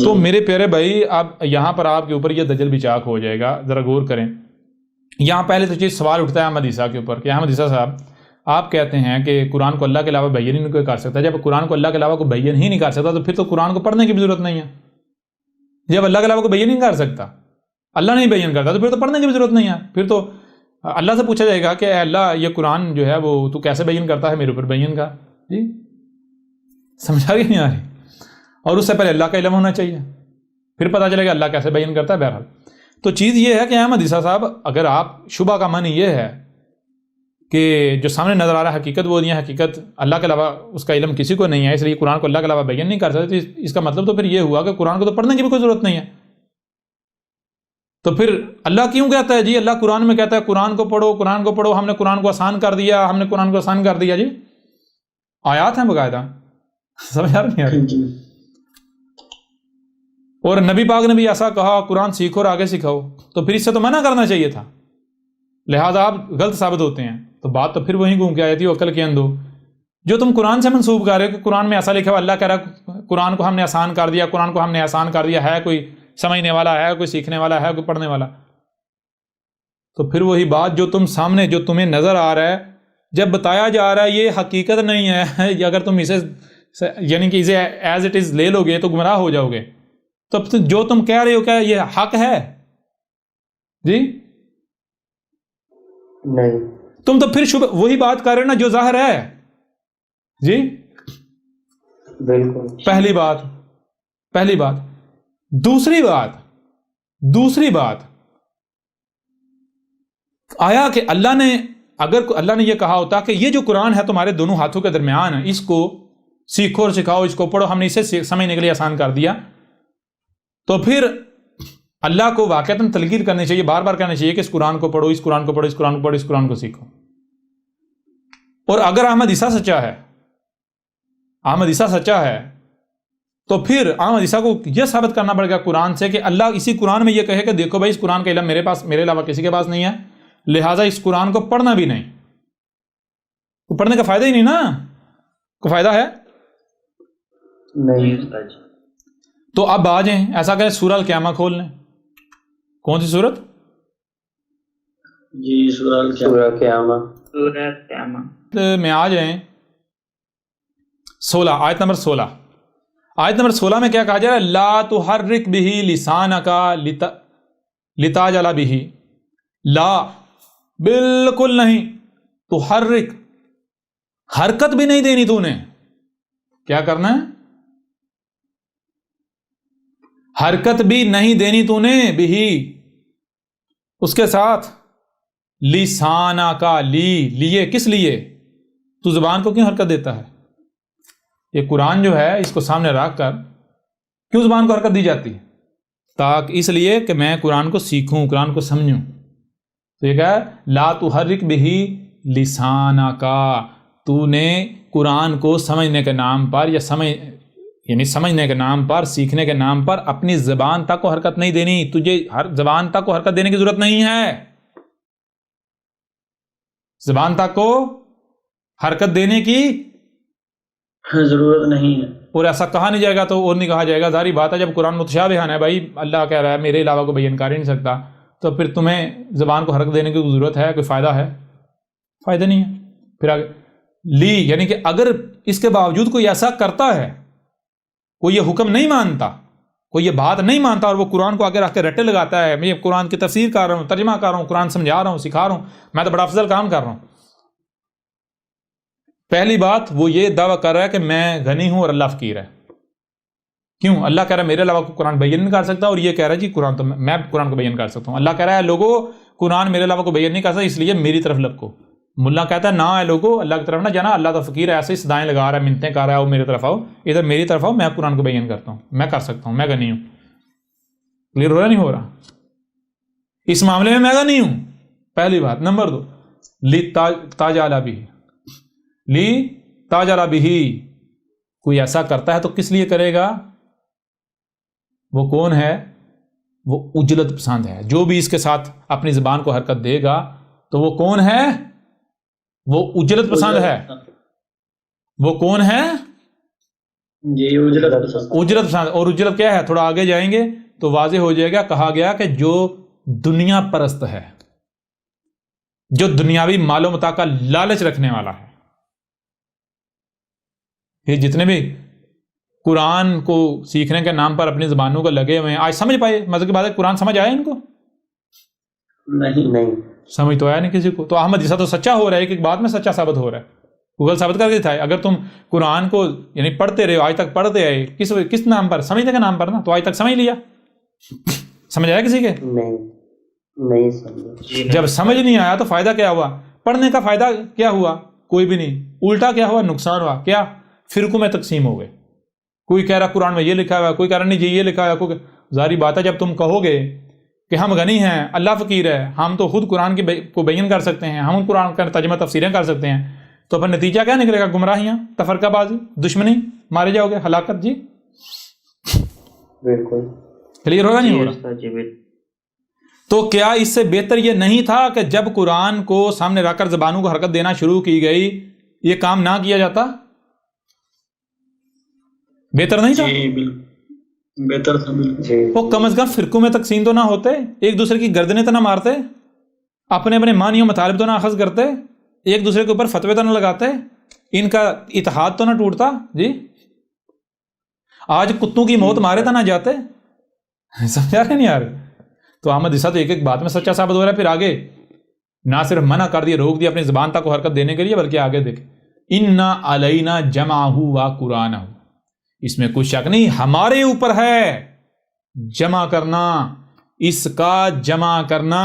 تو میرے پیارے بھائی، اب یہاں پر آپ کے اوپر یہ دجل بچاک ہو جائے گا، ذرا غور کریں۔ یہاں پہلے تو چیز سوال اٹھتا ہے احمد عیسیٰ کے اوپر کہ احمد عیسیٰ صاحب آپ کہتے ہیں کہ قرآن کو اللہ کے علاوہ بیان ہی نہیں کوئی کر سکتا۔ جب قرآن کو اللہ کے علاوہ کو بیان ہی نہیں کر سکتا تو پھر تو قرآن کو پڑھنے کی بھی ضرورت نہیں ہے۔ جب اللہ کے علاوہ کو بیان نہیں کر سکتا، اللہ نہیں بیان کرتا، تو پھر تو پڑھنے کی بھی ضرورت نہیں ہے۔ پھر تو اللہ سے پوچھا جائے گا کہ اے اللہ یہ قرآن جو ہے وہ تو کیسے بیان کرتا ہے، میرے اوپر بیان کا۔ جی سمجھا کہ نہیں آ رہی؟ اور اس سے پہلے اللہ کا علم ہونا چاہیے، پھر پتہ چلے گا اللہ کیسے بیان کرتا ہے۔ بہرحال تو چیز یہ ہے کہ احمد عیسیٰ صاحب، اگر آپ شبہ کا معنی یہ ہے کہ جو سامنے نظر آ رہا ہے حقیقت وہ نہیں ہے، حقیقت اللہ کے علاوہ اس کا علم کسی کو نہیں ہے، اس لیے قرآن کو اللہ کے علاوہ بیان نہیں کر سکتے، اس کا مطلب تو پھر یہ ہوا کہ قرآن کو تو پڑھنے کی بھی کوئی ضرورت نہیں ہے۔ تو پھر اللہ کیوں کہتا ہے جی؟ اللہ قرآن میں کہتا ہے قرآن کو پڑھو، قرآن کو پڑھو، ہم نے قرآن کو آسان کر دیا، ہم نے قرآن کو آسان کر دیا۔ جی آیات ہیں باقاعدہ، سمجھ آ رہی ہے؟ اور نبی پاک نے بھی ایسا کہا قرآن سیکھو اور آگے سکھاؤ، تو پھر اس سے تو منع کرنا چاہیے تھا، لہذا آپ غلط ثابت ہوتے ہیں۔ تو بات تو پھر وہیں گھوم کے آئی تھی، عقل کے اندھو جو تم قرآن سے منسوب کر رہے ہو کہ قرآن میں ایسا لکھا ہوا، اللہ کہہ رہا ہے قرآن کو ہم نے آسان کر دیا، قرآن کو ہم نے آسان کر دیا، ہے کوئی سمجھنے والا، ہے کوئی سیکھنے والا، ہے کوئی پڑھنے والا؟ تو پھر وہی بات جو تم سامنے جو تمہیں نظر آ رہا ہے، جب بتایا جا رہا ہے یہ حقیقت نہیں ہے، اگر تم اسے یعنی کہ اسے ایز اٹ از لے لو گے تو گمراہ ہو جاؤ گے۔ تو جو تم کہہ رہے ہو کیا یہ حق ہے؟ جی نہیں، تم تو پھر وہی بات کر رہے ہو نا جو ظاہر ہے۔ جی بالکل۔ پہلی بات دوسری بات آیا کہ اللہ نے، اگر اللہ نے یہ کہا ہوتا کہ یہ جو قرآن ہے تمہارے دونوں ہاتھوں کے درمیان ہے، اس کو سیکھو اور سکھاؤ، اس کو پڑھو، ہم نے اسے سمجھنے کے لیے آسان کر دیا، تو پھر اللہ کو واقعتاً تلقین کرنی چاہیے، بار بار کہنا چاہیے کہ اس قرآن کو پڑھو، اس قرآن کو پڑھو، اس قرآن کو پڑھو، اس قرآن کو سیکھو۔ اور اگر احمد عیسیٰ سچا ہے تو پھر احمد عیسیٰ کو یہ ثابت کرنا پڑے گا قرآن سے کہ اللہ اسی قرآن میں یہ کہے کہ دیکھو بھائی اس قرآن کا علم میرے علاوہ کسی کے پاس نہیں ہے، لہٰذا اس قرآن کو پڑھنا بھی نہیں، تو پڑھنے کا فائدہ ہی نہیں نا، کوئی فائدہ ہے نہیں۔ تو اب آ جائیں، ایسا کریں سورہ القیامہ کھول لیں، کون سی صورت؟ جی سورہ قیامہ. سورہ قیامہ. میں آ جائیں 16 آیت نمبر 16. آیت نمبر 16 میں کیا کہا جا رہا ہے؟ لا تحرک به لسانک لتعجل به. لا، بالکل نہیں. تحرک، حرکت بھی نہیں دینی تو نے. کیا کرنا ہے؟ حرکت بھی نہیں دینی تو نے بھی، اس کے ساتھ لسانہ کا، لیے کس لیے؟ تو زبان کو کیوں حرکت دیتا ہے؟ یہ قرآن جو ہے اس کو سامنے رکھ کر کیوں زبان کو حرکت دی جاتی ہے؟ تاکہ اس لیے کہ میں قرآن کو سیکھوں، قرآن کو سمجھوں. تو یہ کہا لا تحرک به لسانک، تو نے قرآن کو سمجھنے کے نام پر یا سمجھنے کے نام پر، سیکھنے کے نام پر اپنی زبان تک کو حرکت نہیں دینی. تجھے ہر زبان تک کو حرکت دینے کی ضرورت نہیں ہے. زبان تک کو حرکت دینے کی ضرورت نہیں ہے. اور ایسا کہا نہیں جائے گا تو اور نہیں کہا جائے گا. ظاہری بات ہے جب قرآن متشابہ ہے بھائی، اللہ کہہ رہا ہے میرے علاوہ کو بیان کر ہی نہیں سکتا، تو پھر تمہیں زبان کو حرکت دینے کی ضرورت ہے؟ کوئی فائدہ ہے؟ فائدہ نہیں ہے. پھر آگے یعنی کہ اگر اس کے باوجود کوئی ایسا کرتا ہے، کوئی یہ حکم نہیں مانتا، کوئی یہ بات نہیں مانتا، اور وہ قرآن کو آگے رکھ کے رٹے لگاتا ہے میں قرآن کی تفسیر کر رہا ہوں، ترجمہ کر رہا ہوں، قرآن سمجھا رہا ہوں، سکھا رہا ہوں، میں تو بڑا افضل کام کر رہا ہوں. پہلی بات وہ یہ دعویٰ کر رہا ہے کہ میں غنی ہوں اور اللہ فقیر ہے. کیوں؟ اللہ کہہ رہا ہے میرے علاوہ کو قرآن بیان نہیں کر سکتا، اور یہ کہہ رہا ہے جی قرآن تو میں قرآن کو بیان کر سکتا ہوں. اللہ کہہ رہا ہے لوگوں قرآن میرے علاوہ کو بیان نہیں کر سکتا، اس لیے میری طرف لپکو. ملا کہتا ہے نہ ہے لوگوں، اللہ کی طرف نہ جانا، اللہ تو فقیر ہے، ایسے ہی صدائیں لگا رہا ہے، منتیں کر رہا ہے، وہ میری طرف آؤ، ادھر میری طرف آؤ، میں قرآن کو بیان کرتا ہوں، میں کر سکتا ہوں، میں غنی ہوں. کلیئر ہو رہا نہیں ہو رہا؟ اس معاملے میں میں غنی ہوں، پہلی بات. نمبر 2 تاجالا بھی، تاجالا بھی، کوئی ایسا کرتا ہے تو کس لیے کرے گا؟ وہ کون ہے؟ وہ اجلت پسند ہے. جو بھی اس کے ساتھ اپنی زبان کو حرکت دے گا تو وہ کون ہے؟ وہ اجلت پسند ہے. وہ کون ہے؟ جی اجلت پسند. اجلت پسند. اور اجلت کیا ہے؟ تھوڑا آگے جائیں گے تو واضح ہو جائے گا. کہا گیا کہ جو دنیا پرست ہے، جو دنیاوی مال و متاع کا لالچ رکھنے والا ہے. یہ جتنے بھی قرآن کو سیکھنے کے نام پر اپنی زبانوں کو لگے ہوئے ہیں، آج سمجھ پائے؟ مزے کی بات ہے، قرآن سمجھ آیا ان کو؟ نہیں سمجھ تو آیا نہیں کسی کو. تو احمد عیسیٰ تو سچا ہو رہا ہے، ایک بات میں سچا ثابت ہو رہا ہے. گوگل ثابت کر کے دکھائے. اگر تم قرآن کو یعنی پڑھتے رہے، آج تک پڑھتے آئے، کس نام پر؟ سمجھنے کے نام پر نا. تو آج تک سمجھ لیا؟ سمجھ آیا کسی کے؟ نہیں سمجھ. جب سمجھ نہیں آیا تو فائدہ کیا ہوا؟ پڑھنے کا فائدہ کیا ہوا؟ کوئی بھی نہیں. الٹا کیا ہوا؟ نقصان ہوا. کیا؟ فرقوں میں تقسیم ہو گئے. کوئی کہہ رہا قرآن میں یہ لکھا ہوا ہے، کوئی کہہ رہا نہیں جی یہ لکھا ہوا ہے. ظاہری بات ہے جب تم کہو گے کہ ہم غنی ہیں، اللہ فقیر ہے، ہم تو خود قرآن کو بیان کر سکتے ہیں، ہم قرآن کا ترجمہ تفسیریں کر سکتے ہیں، تو پھر نتیجہ کیا نکلے گا؟ گمراہیاں، تفرقہ بازی، دشمنی، مارے جاؤ گے، ہلاکت. جی بالکل کلیئر ہوگا نہیں ہو رہا؟ جی بالکل. تو کیا اس سے بہتر یہ نہیں تھا کہ جب قرآن کو سامنے رکھ کر زبانوں کو حرکت دینا شروع کی گئی یہ کام نہ کیا جاتا؟ بہتر نہیں تھا؟ جی بالکل بہتر تھا. جی وہ کم از کم فرقوں میں تقسیم تو نہ ہوتے، ایک دوسرے کی گردنیں تو نہ مارتے، اپنے اپنے معنی و مطالب تو نہ اخذ کرتے، ایک دوسرے کے اوپر فتوے تو نہ لگاتے، ان کا اتحاد تو نہ ٹوٹتا. جی آج کتوں کی موت مارے تو نہ جاتے. سمجھا رہے نہیں یار؟ تو احمد عیسیٰ تو ایک ایک بات میں سچا ثابت ہو رہا ہے. پھر آگے نہ صرف منع کر دیا، روک دیا اپنی زبان تک کو حرکت دینے کے لیے، بلکہ آگے دیکھ اِنَّا عَلَيْنَا جَمْعَهُ وَقُرْآنَهُ، اس میں کوئی شک نہیں ہمارے اوپر ہے جمع کرنا، اس کا جمع کرنا،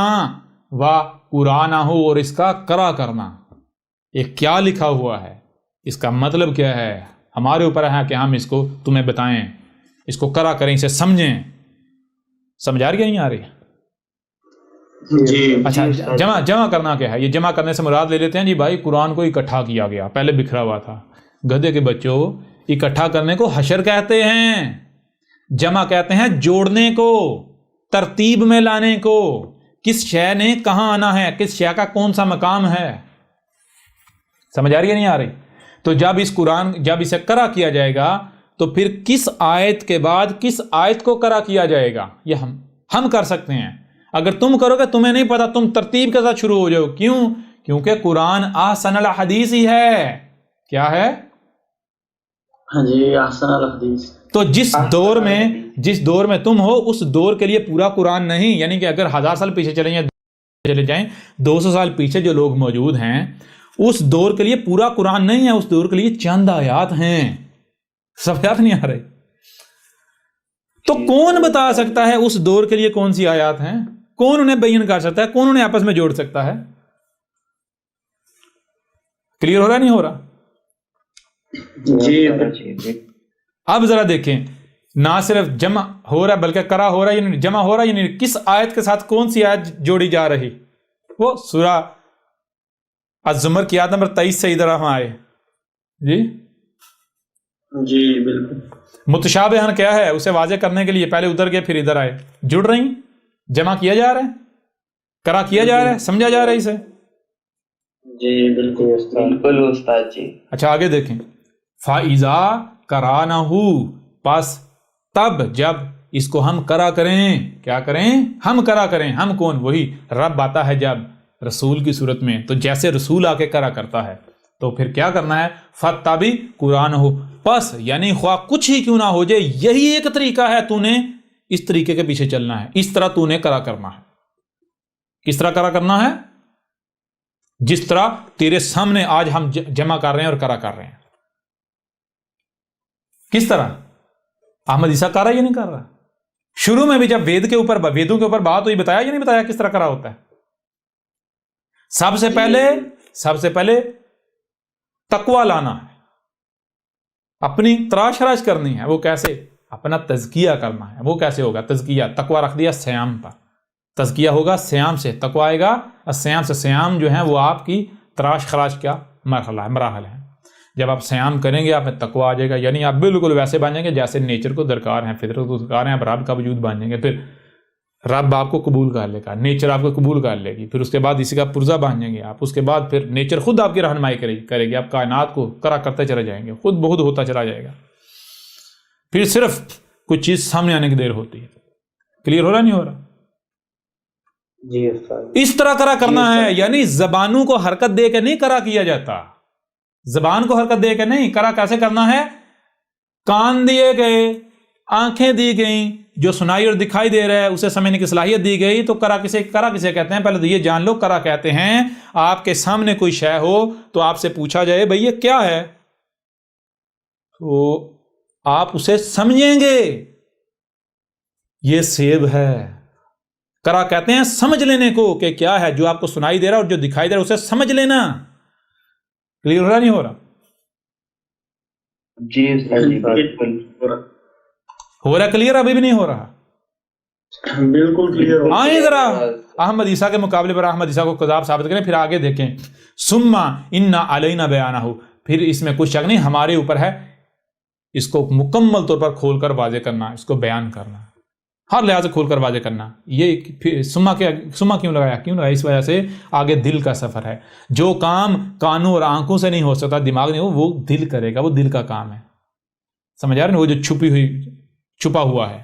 وَقُرْآنَهُ، اور اس کا قرأ کرنا. یہ کیا لکھا ہوا ہے، اس کا مطلب کیا ہے، ہمارے اوپر ہے کہ ہم اس کو تمہیں بتائیں، اس کو قرأ کریں، اسے سمجھیں. سمجھ آ رہی ہے نہیں آ رہی؟ جی اچھا جمع کرنا کیا ہے؟ یہ جمع کرنے سے مراد لے لیتے ہیں جی بھائی قرآن کو اکٹھا کیا گیا، پہلے بکھرا ہوا تھا. گدھے کے بچوں، اکٹھا کرنے کو حشر کہتے ہیں، جمع کہتے ہیں جوڑنے کو، ترتیب میں لانے کو، کس شے نے کہاں آنا ہے، کس شے کا کون سا مقام ہے. سمجھ آ رہی ہے نہیں آ رہی؟ تو جب اسے قرأ کیا جائے گا تو پھر کس آیت کے بعد کس آیت کو قرأ کیا جائے گا یہ ہم کر سکتے ہیں. اگر تم کرو گے تمہیں نہیں پتا، تم ترتیب کے ساتھ شروع ہو جاؤ. کیوں؟ کیونکہ قرآن احسن الحدیث ہی ہے. کیا ہے؟ ہاں جی، احسن الحدیث. تو جس دور میں تم ہو اس دور کے لیے پورا قرآن نہیں، یعنی کہ اگر 1000 سال پیچھے چلے جائیں 200 سال پیچھے جو لوگ موجود ہیں اس دور کے لیے پورا قرآن نہیں ہے، اس دور کے لیے چند آیات ہیں. سب یاد نہیں آ رہے؟ تو کون بتا سکتا ہے اس دور کے لیے کون سی آیات ہیں؟ کون انہیں بیان کر سکتا ہے؟ کون انہیں آپس میں جوڑ سکتا ہے؟ کلیئر ہو رہا نہیں ہو رہا؟ جی. اب ذرا دیکھیں، نہ صرف جمع ہو رہا بلکہ کرا ہو رہا، یعنی جمع ہو رہا، یعنی کس آیت کے ساتھ کون سی آیت جوڑی جا رہی؟ وہ سورہ الزمر کی آیت نمبر 23 سے ادھر ہم آئے. جی بالکل. متشابہن کیا ہے اسے واضح کرنے کے لیے پہلے ادھر گئے پھر ادھر آئے. جڑ رہی، جمع کیا جا رہا ہے، کرا کیا جا رہا ہے، سمجھا جا رہا ہے اسے. جی بالکل بالکل استاد جی. اچھا آگے دیکھیں، فَإِذَا قَرَأْنَهُ، پس تب جب اس کو ہم کرا کریں. کیا کریں؟ ہم کرا کریں. ہم کون؟ وہی رب آتا ہے جب رسول کی صورت میں، تو جیسے رسول آ کے کرا کرتا ہے تو پھر کیا کرنا ہے؟ فَاتَّبِعْ قُرْآنَهُ، پس یعنی خواہ کچھ ہی کیوں نہ ہو جائے یہی ایک طریقہ ہے، تو نے اس طریقے کے پیچھے چلنا ہے، اس طرح تو نے کرا کرنا ہے. کس طرح کرا کرنا ہے؟ جس طرح تیرے سامنے آج ہم جمع کر رہے ہیں اور کرا کر رہے ہیں. کس طرح؟ احمد عیسیٰ کر رہا ہے یا نہیں کر رہا؟ شروع میں بھی جب ویدوں کے اوپر بات ہوئی، بتایا یا نہیں بتایا کس طرح کرا ہوتا ہے؟ سب سے پہلے تقوی لانا ہے، اپنی تراش خراش کرنی ہے. وہ کیسے؟ اپنا تزکیہ کرنا ہے. وہ کیسے ہوگا تزکیہ؟ تقوی رکھ دیا سیام پر، تزکیہ ہوگا سیام سے، تقوی آئے گا سیام سے. سیام جو ہے وہ آپ کی تراش خراش کیا مراحل ہے. جب آپ سیام کریں گے آپ میں تقوی آ جائے گا، یعنی آپ بالکل ویسے بن جائیں گے جیسے نیچر کو درکار ہیں، فطرت کو درکار ہیں. آپ رب کا وجود بن جائیں گے، پھر رب آپ کو قبول کر لے گا، نیچر آپ کو قبول کر لے گی. پھر اس کے بعد اسی کا پرزہ بن جائیں گے آپ. اس کے بعد پھر نیچر خود آپ کی رہنمائی کرے گی، آپ کائنات کو کرا کرتے چلے جائیں گے، خود بخود ہوتا چلا جائے گا. پھر صرف کچھ چیز سامنے آنے کی دیر ہوتی ہے. کلیئر ہو رہا نہیں ہو رہا؟ جی استاد. اس طرح کرا کرنا ہے، یعنی زبانوں کو حرکت دے کے نہیں کرا کیا جاتا. زبان کو حرکت دے کے نہیں. کرا کیسے کرنا ہے؟ کان دیے گئے، آنکھیں دی گئیں، جو سنائی اور دکھائی دے رہا ہے اسے سمجھنے کی صلاحیت دی گئی. تو کرا کسے کہتے ہیں؟ پہلے تو یہ جان لو کرا کہتے ہیں آپ کے سامنے کوئی شے ہو تو آپ سے پوچھا جائے بھئی یہ کیا ہے، تو آپ اسے سمجھیں گے یہ سیب ہے. کرا کہتے ہیں سمجھ لینے کو کہ کیا ہے، جو آپ کو سنائی دے رہا اور جو دکھائی دے رہا اسے سمجھ لینا. کلیئر ہو رہا نہیں ہو رہا؟ جی استاد جی بالکل ہو رہا کلیئر؟ ابھی بھی نہیں ہو رہا؟ بالکل کلیئر ہو. آئیں ذرا احمد عیسیٰ کے مقابلے پر احمد عیسیٰ کو کذاب ثابت کریں، پھر آگے دیکھیں. ثم ان علینا بیانہ، پھر اس میں کچھ شک نہیں ہمارے اوپر ہے اس کو مکمل طور پر کھول کر واضح کرنا، اس کو بیان کرنا، ہر لحاظ سے کھول کر واضح کرنا. یہ سما کیوں لگایا؟ اس وجہ سے آگے دل کا سفر ہے. جو کام کانوں اور آنکھوں سے نہیں ہو سکتا، دماغ نہیں ہو، وہ دل کرے گا، وہ دل کا کام ہے. سمجھ آ رہے ہیں؟ وہ جو چھپا ہوا ہے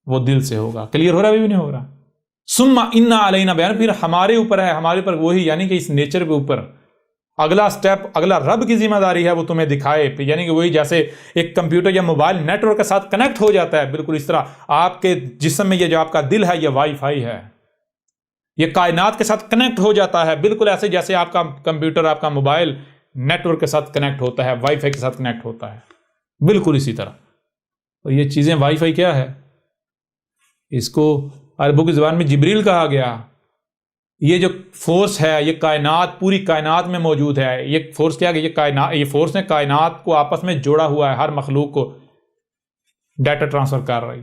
وہ دل سے ہوگا. کلیئر ہو رہا ہے؟ ابھی بھی نہیں ہو رہا؟ ثم ان علینا بیان، پھر ہمارے اوپر ہے، ہمارے اوپر وہی، یعنی کہ اس نیچر کے اوپر اگلا سٹیپ، اگلا رب کی ذمہ داری ہے وہ تمہیں دکھائے. یعنی کہ وہی جیسے ایک کمپیوٹر یا موبائل نیٹ ورک کے ساتھ کنیکٹ ہو جاتا ہے، بالکل اس طرح آپ کے جسم میں یہ جو آپ کا دل ہے یہ وائی فائی ہے، یہ کائنات کے ساتھ کنیکٹ ہو جاتا ہے، بالکل ایسے جیسے آپ کا کمپیوٹر، آپ کا موبائل نیٹ ورک کے ساتھ کنیکٹ ہوتا ہے، وائی فائی کے ساتھ کنیکٹ ہوتا ہے، بالکل اسی طرح. اور یہ چیزیں وائی فائی کیا ہے؟ اس کو عربوں کی زبان میں جبریل کہا گیا. یہ جو فورس ہے یہ کائنات، پوری کائنات میں موجود ہے. یہ فورس کیا کہ یہ فورس نے کائنات کو آپس میں جوڑا ہوا ہے، ہر مخلوق کو ڈیٹا ٹرانسفر کر رہی،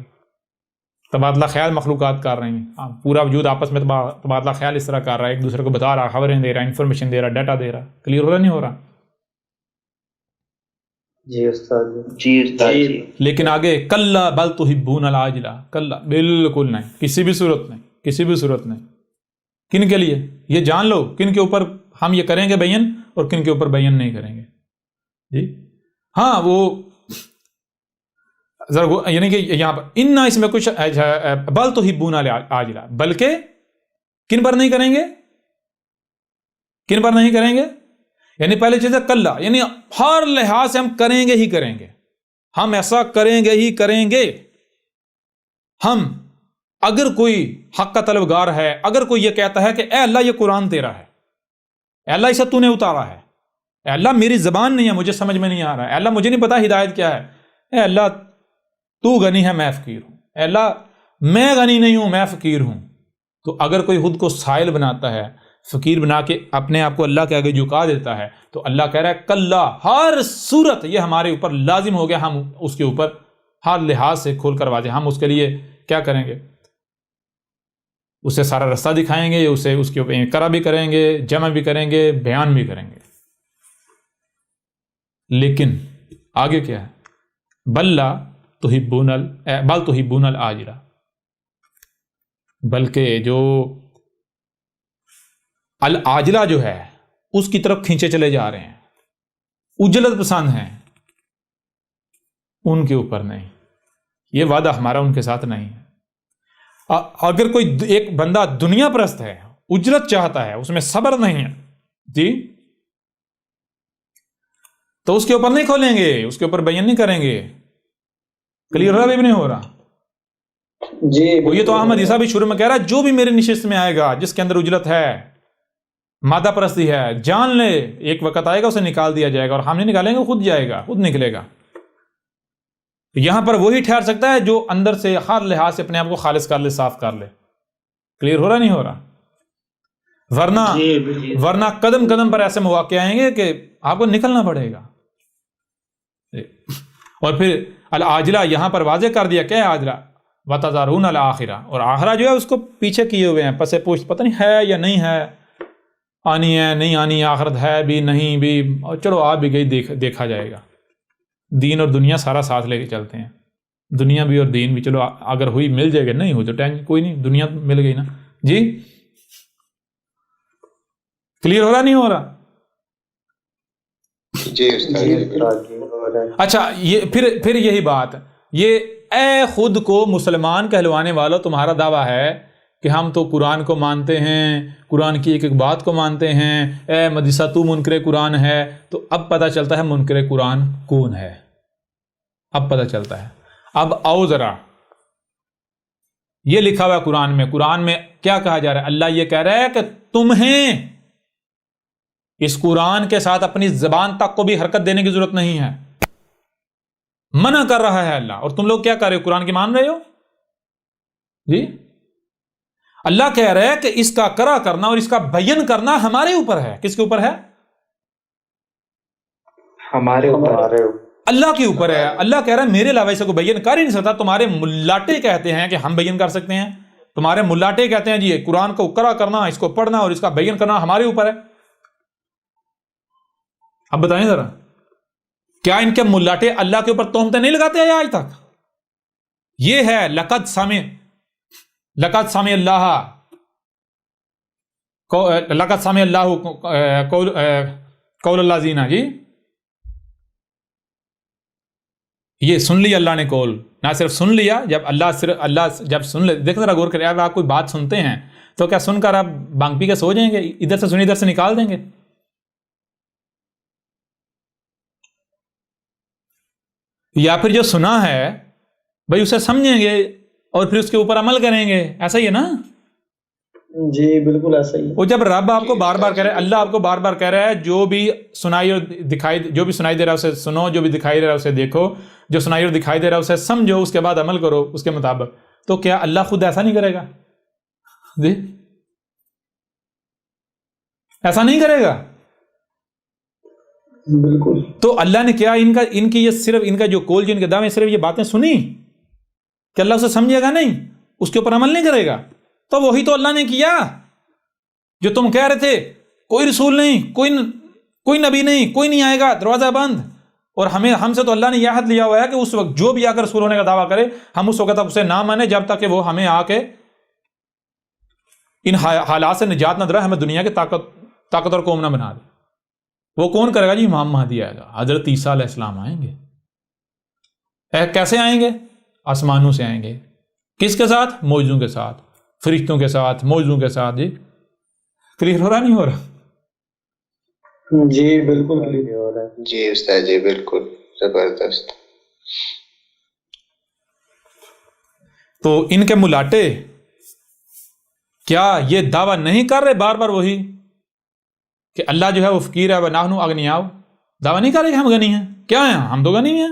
تبادلہ خیال مخلوقات کر رہی ہیں. پورا وجود آپس میں تبادلہ خیال اس طرح کر رہا ہے، ایک دوسرے کو بتا رہا، خبریں دے رہا، انفارمیشن دے رہا، ڈیٹا دے رہا. کلیئر ہو رہا نہیں ہو رہا؟ جی استاد جی. لیکن آگے کلا بل تحبون العاجلہ، کلا بالکل نہیں، کسی بھی صورت نہیں. کن کے لیے؟ یہ جان لو کن کے اوپر ہم یہ کریں گے بیان اور کن کے اوپر بیان نہیں کریں گے. جی ہاں، وہ ذرا یعنی کہ یہاں پر انا اس میں کچھ بل تحبون العاجلہ، بلکہ کن پر نہیں کریں گے، کن پر نہیں کریں گے، یعنی پہلی چیز ہے کلا، یعنی ہر لحاظ سے ہم کریں گے ہی کریں گے، ہم ایسا کریں گے ہی کریں گے۔ ہم اگر کوئی حق کا طلبگار ہے، اگر کوئی یہ کہتا ہے کہ اے اللہ یہ قرآن تیرا ہے، اے اللہ اسے تو نے اتارا ہے، اے اللہ میری زبان نہیں ہے، مجھے سمجھ میں نہیں آ رہا ہے، اے اللہ مجھے نہیں پتا ہدایت کیا ہے، اے اللہ تو غنی ہے میں فقیر ہوں، اے اللہ میں غنی نہیں ہوں میں فقیر ہوں، تو اگر کوئی خود کو سائل بناتا ہے، فقیر بنا کے اپنے آپ کو اللہ کے آگے جھکا دیتا ہے، تو اللہ کہہ رہا ہے کلا، ہر صورت یہ ہمارے اوپر لازم ہو گیا، ہم اس کے اوپر ہر لحاظ سے کھول کر واضح، ہم اس کے لیے کیا کریں گے، اسے سارا رستہ دکھائیں گے، اسے اس کے اوپر کرا بھی کریں گے، جمع بھی کریں گے، بیان بھی کریں گے۔ لیکن آگے کیا ہے، بل تحبون العاجلہ، بلکہ جو العاجلہ جو ہے اس کی طرف کھینچے چلے جا رہے ہیں، اجلت پسند ہیں، ان کے اوپر نہیں، یہ وعدہ ہمارا ان کے ساتھ نہیں ہے۔ اگر کوئی ایک بندہ دنیا پرست ہے، اجرت چاہتا ہے، اس میں صبر نہیں ہے جی، تو اس کے اوپر نہیں کھولیں گے، اس کے اوپر بیان نہیں کریں گے۔ کلیئر بھی نہیں ہو رہا جی وہ یہ تو احمد عیسیٰ بھی شروع میں کہہ رہا ہے جو بھی میرے نشست میں آئے گا جس کے اندر اجرت ہے، مادہ پرستی ہے، جان لے ایک وقت آئے گا اسے نکال دیا جائے گا، اور ہم نہیں نکالیں گے، خود جائے گا، خود نکلے گا۔ یہاں پر وہی ٹھہر سکتا ہے جو اندر سے ہر لحاظ سے اپنے آپ کو خالص کر لے، صاف کر لے۔ کلیئر ہو رہا نہیں ہو رہا؟ ورنہ قدم قدم پر ایسے مواقع آئیں گے کہ آپ کو نکلنا پڑے گا۔ اور پھر العاجلہ یہاں پر واضح کر دیا، کیا ہے عاجلہ؟ وَتَذَرُونَ الْآخِرَةَ، اور آخرہ جو ہے اس کو پیچھے کیے ہوئے ہیں، پسے پوچھ، پتہ نہیں ہے یا نہیں ہے، آنی ہے نہیں آنی، آخرت ہے بھی نہیں بھی، اور چلو آ بھی گئی، دیکھا جائے گا۔ دین اور دنیا سارا ساتھ لے کے چلتے ہیں، دنیا بھی اور دین بھی، چلو اگر ہوئی مل جائے گا، نہیں ہوئی تو ٹینشن کوئی نہیں، دنیا مل گئی نا جی۔ کلیئر ہو رہا نہیں ہو رہا؟ جی استاد جی۔ اچھا یہ پھر یہی بات، یہ اے خود کو مسلمان کہلوانے والوں، تمہارا دعویٰ ہے کہ ہم تو قرآن کو مانتے ہیں، قرآن کی ایک ایک بات کو مانتے ہیں، اے مدرسہ تو منکر قرآن ہے، تو اب پتہ چلتا ہے منکر قرآن کون ہے، اب پتہ چلتا ہے۔ اب آؤ ذرا، یہ لکھا ہوا ہے قرآن میں کیا کہا جا رہا ہے؟ اللہ یہ کہہ رہا ہے کہ تمہیں اس قرآن کے ساتھ اپنی زبان تک کو بھی حرکت دینے کی ضرورت نہیں ہے، منع کر رہا ہے اللہ، اور تم لوگ کیا کر رہے ہو؟ قرآن کی مان رہے ہو جی۔ اللہ کہہ رہا ہے کہ اس کا کرا کرنا اور اس کا بیان کرنا ہمارے اوپر ہے۔ کس کے اوپر ہے؟ ہمارے اوپر، اللہ کے اوپر ہے۔ اللہ کہہ رہا ہے میرے علاوہ اسے کو بیان کر ہی نہیں سکتا۔ تمہارے ملاٹے کہتے ہیں کہ ہم بیان کر سکتے ہیں، تمہارے ملاٹے کہتے ہیں جی قرآن کو کرا کرنا، اس کو پڑھنا اور اس کا بیان کرنا ہمارے اوپر ہے۔ اب بتائیں ذرا، کیا ان کے ملاٹے اللہ کے اوپر تہمتیں نہیں لگاتے ہیں آج تک؟ یہ ہے لقد سمع اللہ قول اللہ زینا جی، یہ سن لیا اللہ نے قول، نہ صرف سن لیا، جب اللہ جب سن لے، دیکھ ذرا غور کریں، آپ کوئی بات سنتے ہیں تو کیا سن کر آپ بانگ پی کے سو جائیں گے؟ ادھر سے سنی ادھر سے نکال دیں گے؟ یا پھر جو سنا ہے بھائی اسے سمجھیں گے اور پھر اس کے اوپر عمل کریں گے، ایسا ہی ہے نا جی؟ بالکل ایسا ہی۔ وہ جب رب آپ کو بار بار کہہ رہا ہے، اللہ آپ کو بار بار کہہ رہا ہے جو بھی سنائی اور دکھائی، جو بھی سنائی دے رہا ہے اسے سنو، جو بھی دکھائی دے رہا ہے اسے دیکھو، جو سنائی اور دکھائی دے رہا ہے اسے سمجھو، اس کے بعد عمل کرو اس کے مطابق، تو کیا اللہ خود ایسا نہیں کرے گا جی؟ ایسا نہیں کرے گا بالکل۔ تو اللہ نے کیا ان کی یہ صرف ان کا جو قول جو ان کے دعوے صرف یہ باتیں سنی کہ اللہ اسے سمجھے گا نہیں، اس کے اوپر عمل نہیں کرے گا، تو وہی تو اللہ نے کیا جو تم کہہ رہے تھے کوئی رسول نہیں، کوئی نبی نہیں، کوئی نہیں آئے گا، دروازہ بند، اور ہم سے تو اللہ نے یہ عہد لیا ہوا ہے کہ اس وقت جو بھی آ کر رسول ہونے کا دعویٰ کرے ہم اس وقت تک اسے نہ مانے جب تک کہ وہ ہمیں آ کے ان حالات سے نجات نہ دلائے، ہمیں دنیا کے طاقتور قوم نہ بنا دے۔ وہ کون کرے گا جی؟ امام مہدی آئے گا، حضرت عیسیٰ علیہ السلام آئیں گے، کیسے آئیں گے؟ آسمانوں سے آئیں گے. کس کے ساتھ؟ معجزوں کے ساتھ، فرشتوں کے ساتھ، معجزوں کے ساتھ. جی کلیئر ہو رہا نہیں ہو رہا؟ جی بالکل کلیئر ہو رہا ہے. جی استاد جی بالکل زبردست. تو ان کے ملاٹے کیا یہ دعویٰ نہیں کر رہے بار بار وہی کہ اللہ جو ہے وہ فقیر ہے وَنَحْنُ أَغْنِيَاءُ؟ دعویٰ نہیں کر رہے کہ ہم غنی ہیں؟ کیا ہیں ہم؟ تو غنی ہیں.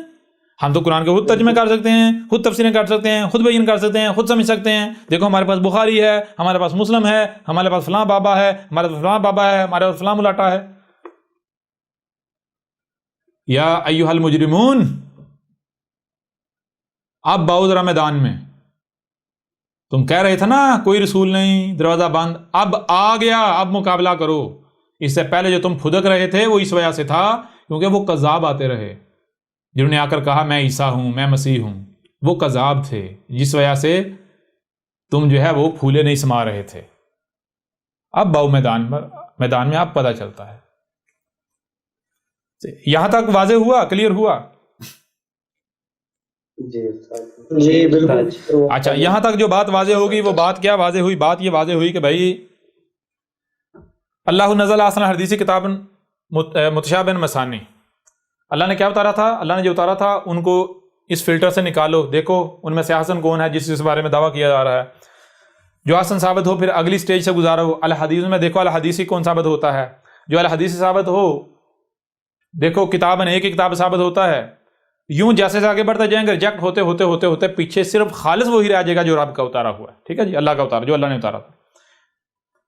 ہم تو قرآن کے خود ترجمے کر سکتے ہیں، خود تفسیریں کر سکتے ہیں، خود بیان کر سکتے ہیں، خود سمجھ سکتے ہیں. دیکھو ہمارے پاس بخاری ہے، ہمارے پاس مسلم ہے، ہمارے پاس فلاں بابا ہے، ہمارے پاس فلاں بابا ہے، ہمارے پاس فلاں ملاٹا ہے. یا ایھا المجرمون، اب باؤ ذرا میدان میں. تم کہہ رہے تھے نا کوئی رسول نہیں، دروازہ بند، اب آ گیا، اب مقابلہ کرو. اس سے پہلے جو تم پھدک رہے تھے وہ اس وجہ سے تھا کیونکہ وہ کذاب آتے رہے، جنہوں نے آ کر کہا میں عیسیٰ ہوں، میں مسیح ہوں. وہ کذاب تھے جس وجہ سے تم جو ہے وہ پھولے نہیں سما رہے تھے. اب باؤ میدان میں اب پتہ چلتا ہے. یہاں تک واضح ہوا، کلیئر ہوا؟ جی بالکل. اچھا، یہاں تک جو بات واضح ہوگی وہ بات کیا واضح ہوئی؟ بات یہ واضح ہوئی کہ بھائی اللہ نزل احسن الحدیث کتاب متشابہ مثانی. اللہ نے کیا اتارا تھا؟ اللہ نے جو اتارا تھا ان کو اس فلٹر سے نکالو، دیکھو ان میں سے حسن کون ہے جس بارے میں دعویٰ کیا جا رہا ہے. جو حسن ثابت ہو پھر اگلی سٹیج سے گزارو. الحدیث میں دیکھو الحدیثی کون ثابت ہوتا ہے. جو الحدیث ثابت ہو دیکھو کتاب ایک ہی کتاب ثابت ہوتا ہے. یوں جیسے آگے بڑھتے جائیں گے ریجیکٹ ہوتے ہوتے ہوتے ہوتے پیچھے صرف خالص وہی رہ جائے گا جو رب کا اتارا ہوا ہے. ٹھیک ہے جی، اللہ کا اتارا جو اللہ نے اتارا تھا،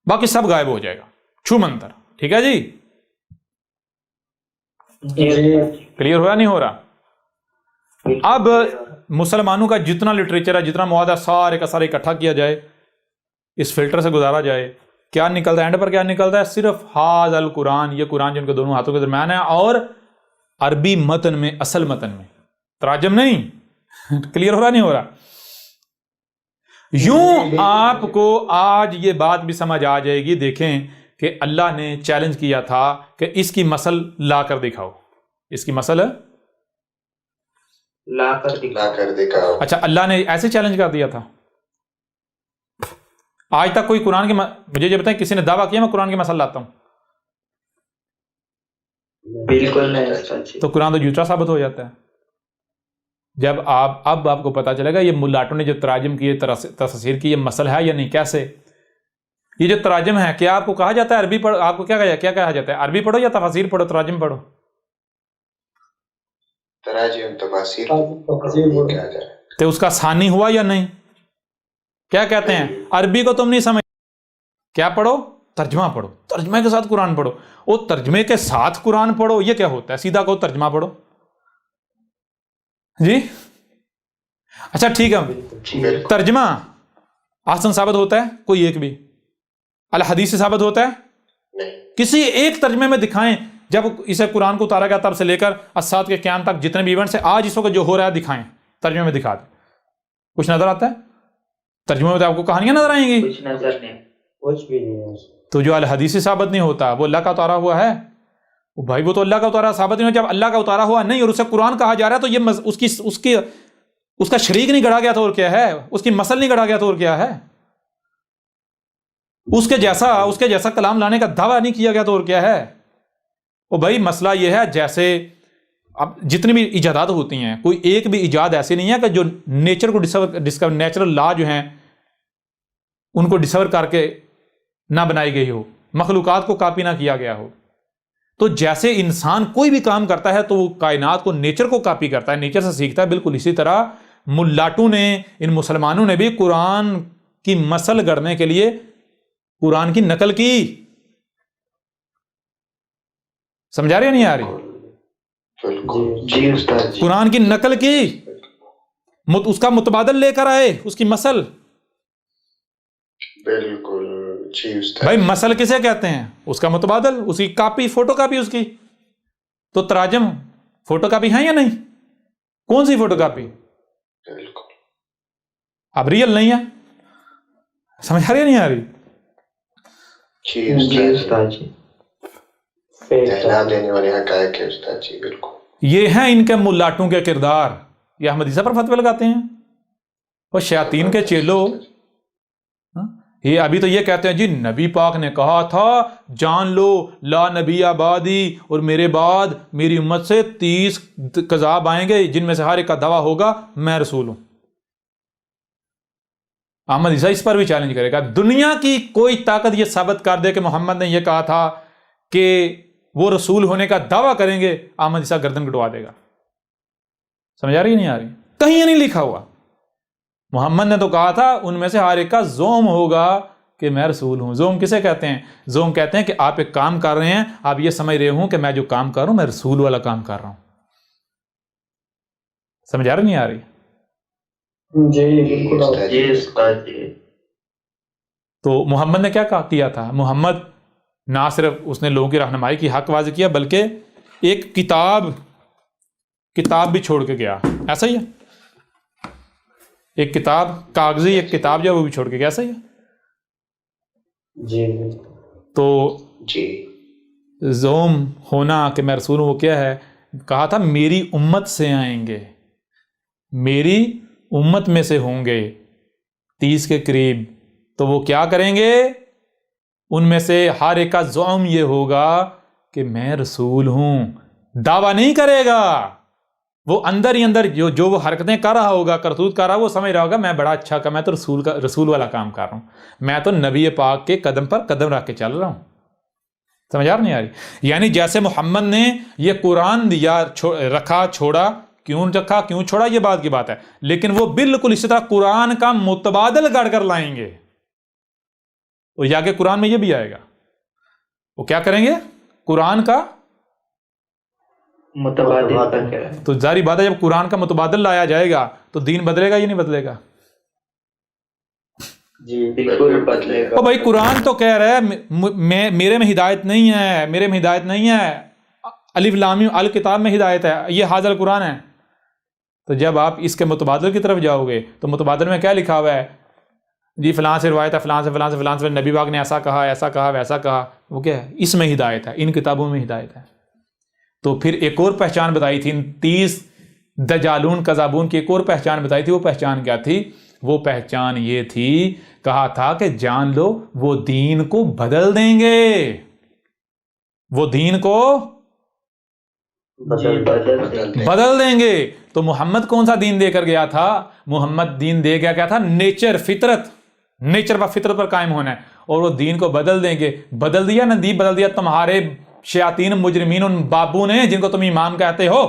باقی سب غائب ہو جائے گا، چھو منتر. ٹھیک ہے جی، کلیئر ہوا نہیں ہو رہا؟ اب مسلمانوں کا جتنا لٹریچر ہے، جتنا مواد ہے، سارے کا سارے اکٹھا کیا جائے، اس فلٹر سے گزارا جائے، کیا نکلتا ہے؟ اینڈ پر کیا نکلتا ہے؟ صرف حاذ القرآن، یہ قرآن جن کے دونوں ہاتھوں کے درمیان ہے، اور عربی متن میں، اصل متن میں، تراجم نہیں. کلیئر ہو رہا نہیں ہو رہا؟ یوں آپ کو آج یہ بات بھی سمجھ آ جائے گی. دیکھیں کہ اللہ نے چیلنج کیا تھا کہ اس کی مثل لا کر دکھاؤ، اس کی مثل لا کر دکھاؤ. اچھا، اللہ نے ایسے چیلنج کر دیا تھا؟ آج تک کوئی قرآن کے مجھے یہ بتائیں کسی نے دعویٰ کیا میں قرآن کی مثل لاتا ہوں؟ بالکل نہیں. تو قرآن تو جھوٹا ثابت ہو جاتا ہے. جب اب آپ کو پتا چلے گا یہ ملاٹوں نے جو تراجم کیے، تفسیر کی، یہ مسل ہے یا نہیں. کیسے یہ جو تراجم ہے، کیا آپ کو کہا جاتا ہے عربی پڑھو؟ آپ کو کیا کہا جاتا ہے؟ عربی پڑھو یا تفاسیر پڑھو؟ تراجم پڑھو؟ تراجم تفاسیر تو اس کا ثانی ہوا یا نہیں؟ کیا کہتے ہیں؟ عربی کو تم نہیں سمجھ، کیا پڑھو؟ ترجمہ پڑھو. ترجمے کے ساتھ قرآن پڑھو. وہ ترجمے کے ساتھ قرآن پڑھو یہ کیا ہوتا ہے؟ سیدھا کہو ترجمہ پڑھو. جی اچھا ٹھیک ہے، ترجمہ آسن ثابت ہوتا ہے کوئی ایک بھی؟ الحدیث سے ثابت ہوتا ہے؟ کسی ایک ترجمے میں دکھائیں جب اسے قرآن کو اتارا گیا تب سے لے کر الساعۃ کے قیام تک جتنے بھی ایونٹس ہیں آج اس وقت جو ہو رہا ہے دکھائیں، ترجمے میں دکھا دیں. کچھ نظر آتا ہے؟ ترجمے میں تو آپ کو کہانیاں نظر آئیں گی، کچھ نظر نہیں، کچھ بھی نہیں. تو جو الحدیث سے ثابت نہیں ہوتا وہ اللہ کا اتارا ہوا ہے. بھائی وہ تو اللہ کا اتارا ثابت نہیں ہو. جب اللہ کا اتارا ہوا نہیں اور اسے قرآن کہا جا رہا ہے تو یہ اس کا شریک نہیں گڑھا گیا تو اور کیا ہے؟ اس کی مثل نہیں گڑھا گیا تو اور کیا ہے؟ اس کے جیسا کلام لانے کا دعویٰ نہیں کیا گیا تو اور کیا ہے؟ وہ بھائی مسئلہ یہ ہے جیسے اب جتنی بھی ایجادات ہوتی ہیں کوئی ایک بھی ایجاد ایسی نہیں ہے کہ جو نیچر کو ڈسکور نیچرل لا جو ہیں ان کو ڈسکور کر کے نہ بنائی گئی ہو، مخلوقات کو کاپی نہ کیا گیا ہو. تو جیسے انسان کوئی بھی کام کرتا ہے تو وہ کائنات کو، نیچر کو کاپی کرتا ہے، نیچر سے سیکھتا ہے، بالکل اسی طرح ملاٹوں نے، ان مسلمانوں نے بھی قرآن کی مثل گڑھنے کے لیے قرآن کی نقل کی. سمجھا رہے نہیں آ رہی؟ جی استاد جی. قرآن کی نقل کی، اس کا متبادل لے کر آئے، اس کی مثل. بالکل جی استاد. بھائی مثل کسے کہتے ہیں؟ اس کا متبادل، اس کی کاپی، فوٹو کاپی اس کی. تو تراجم فوٹو کاپی ہیں یا نہیں؟ کون سی فوٹو کاپی؟ بالکل. اب ریئل نہیں ہے. سمجھ آ رہی ہے نہیں آ رہی؟ جی استاد جی. اعلان دینے والے حقائق ہے استاد جی. بالکل یہ ہیں ان کے ملاٹوں کے کردار. یہ احمدیسہ پر فتوی لگاتے ہیں اور شیاطین کے چیلو. یہ ابھی تو یہ کہتے ہیں جی نبی پاک نے کہا تھا جان لو لا نبی آبادی، اور میرے بعد میری امت سے 30 کذاب آئیں گے جن میں سے ہر ایک کا دعویٰ ہوگا میں رسول ہوں. احمد عیسیٰ اس پر بھی چیلنج کرے گا. دنیا کی کوئی طاقت یہ ثابت کر دے کہ محمد نے یہ کہا تھا کہ وہ رسول ہونے کا دعویٰ کریں گے، احمد عیسیٰ گردن کٹوا دے گا. سمجھ آ رہی نہیں آ رہی؟ کہیں نہیں لکھا ہوا. محمد نے تو کہا تھا ان میں سے ہر ایک کا زوم ہوگا کہ میں رسول ہوں. زوم کسے کہتے ہیں؟ زوم کہتے ہیں کہ آپ ایک کام کر رہے ہیں، آپ یہ سمجھ رہے ہوں کہ میں جو کام کر رہا ہوں میں رسول والا کام کر رہا ہوں. سمجھ آ رہی نہیں آ رہی؟ جی بالکل. جی استاد جی. تو محمد نے کیا کیا تھا؟ محمد نہ صرف اس نے لوگوں کی رہنمائی کی حق واضح کیا بلکہ ایک کتاب بھی چھوڑ کے گیا. ایسا ہی ہے؟ ایک کتاب کاغذی ایک کتاب جو وہ بھی چھوڑ کے گیا. ایسا ہی ہے؟ جی. تو جی زوم ہونا کہ میں رسول ہوں وہ کیا ہے؟ کہا تھا میری امت سے آئیں گے، میری امت میں سے ہوں گے 30 کے قریب. تو وہ کیا کریں گے؟ ان میں سے ہر ایک کا زوم یہ ہوگا کہ میں رسول ہوں. دعویٰ نہیں کرے گا، وہ اندر ہی اندر جو وہ حرکتیں کر رہا ہوگا، کرتوت کر رہا، وہ سمجھ رہا ہوگا میں بڑا اچھا کا میں تو رسول والا کام کر رہا ہوں، میں تو نبی پاک کے قدم پر قدم رکھ کے چل رہا ہوں. سمجھ آ نہیں آ رہی؟ یعنی جیسے محمد نے یہ قرآن دیا، رکھا، چھوڑا، کیوں رکھا کیوں چھوڑا یہ بات کی بات ہے، لیکن وہ بالکل اسی طرح قرآن کا متبادل گڑھ کر لائیں گے. اور یا کہ قرآن میں یہ بھی آئے گا، وہ کیا کریں گے؟ قرآن کا متبادل. تو ظاہری بات ہے جب قرآن کا متبادل لایا جائے گا تو دین بدلے گا یا نہیں بدلے گا؟ جی بالکل بدلے گا. او بھائی قرآن تو کہہ رہا ہے میرے میں ہدایت نہیں ہے، میرے میں ہدایت نہیں ہے، الف لام میم الکتاب میں ہدایت ہے، یہ حاضر قرآن ہے. تو جب آپ اس کے متبادل کی طرف جاؤ گے تو متبادل میں کیا لکھا ہوا ہے؟ جی فلاں سے روایت ہے، فلاں سے فلاں سے فلاں سے نبی پاک نے ایسا کہا ایسا کہا ویسا کہا. وہ کیا ہے؟ اس میں ہدایت ہے، ان کتابوں میں ہدایت ہے. تو پھر ایک اور پہچان بتائی تھی 30 دجالون کذابون کی، ایک اور پہچان بتائی تھی. وہ پہچان کیا تھی؟ وہ پہچان یہ تھی، کہا تھا کہ جان لو وہ دین کو بدل دیں گے، وہ دین کو بدل دیں گے. تو محمد کون سا دین دے کر گیا تھا؟ محمد دین دے گیا کیا تھا؟ نیچر، فطرت پر قائم ہونا ہے، اور وہ دین کو بدل دیں گے. بدل دیا نا، دین بدل دیا تمہارے شیاطین مجرمین ان بابو نے جن کو تم امام کہتے ہو.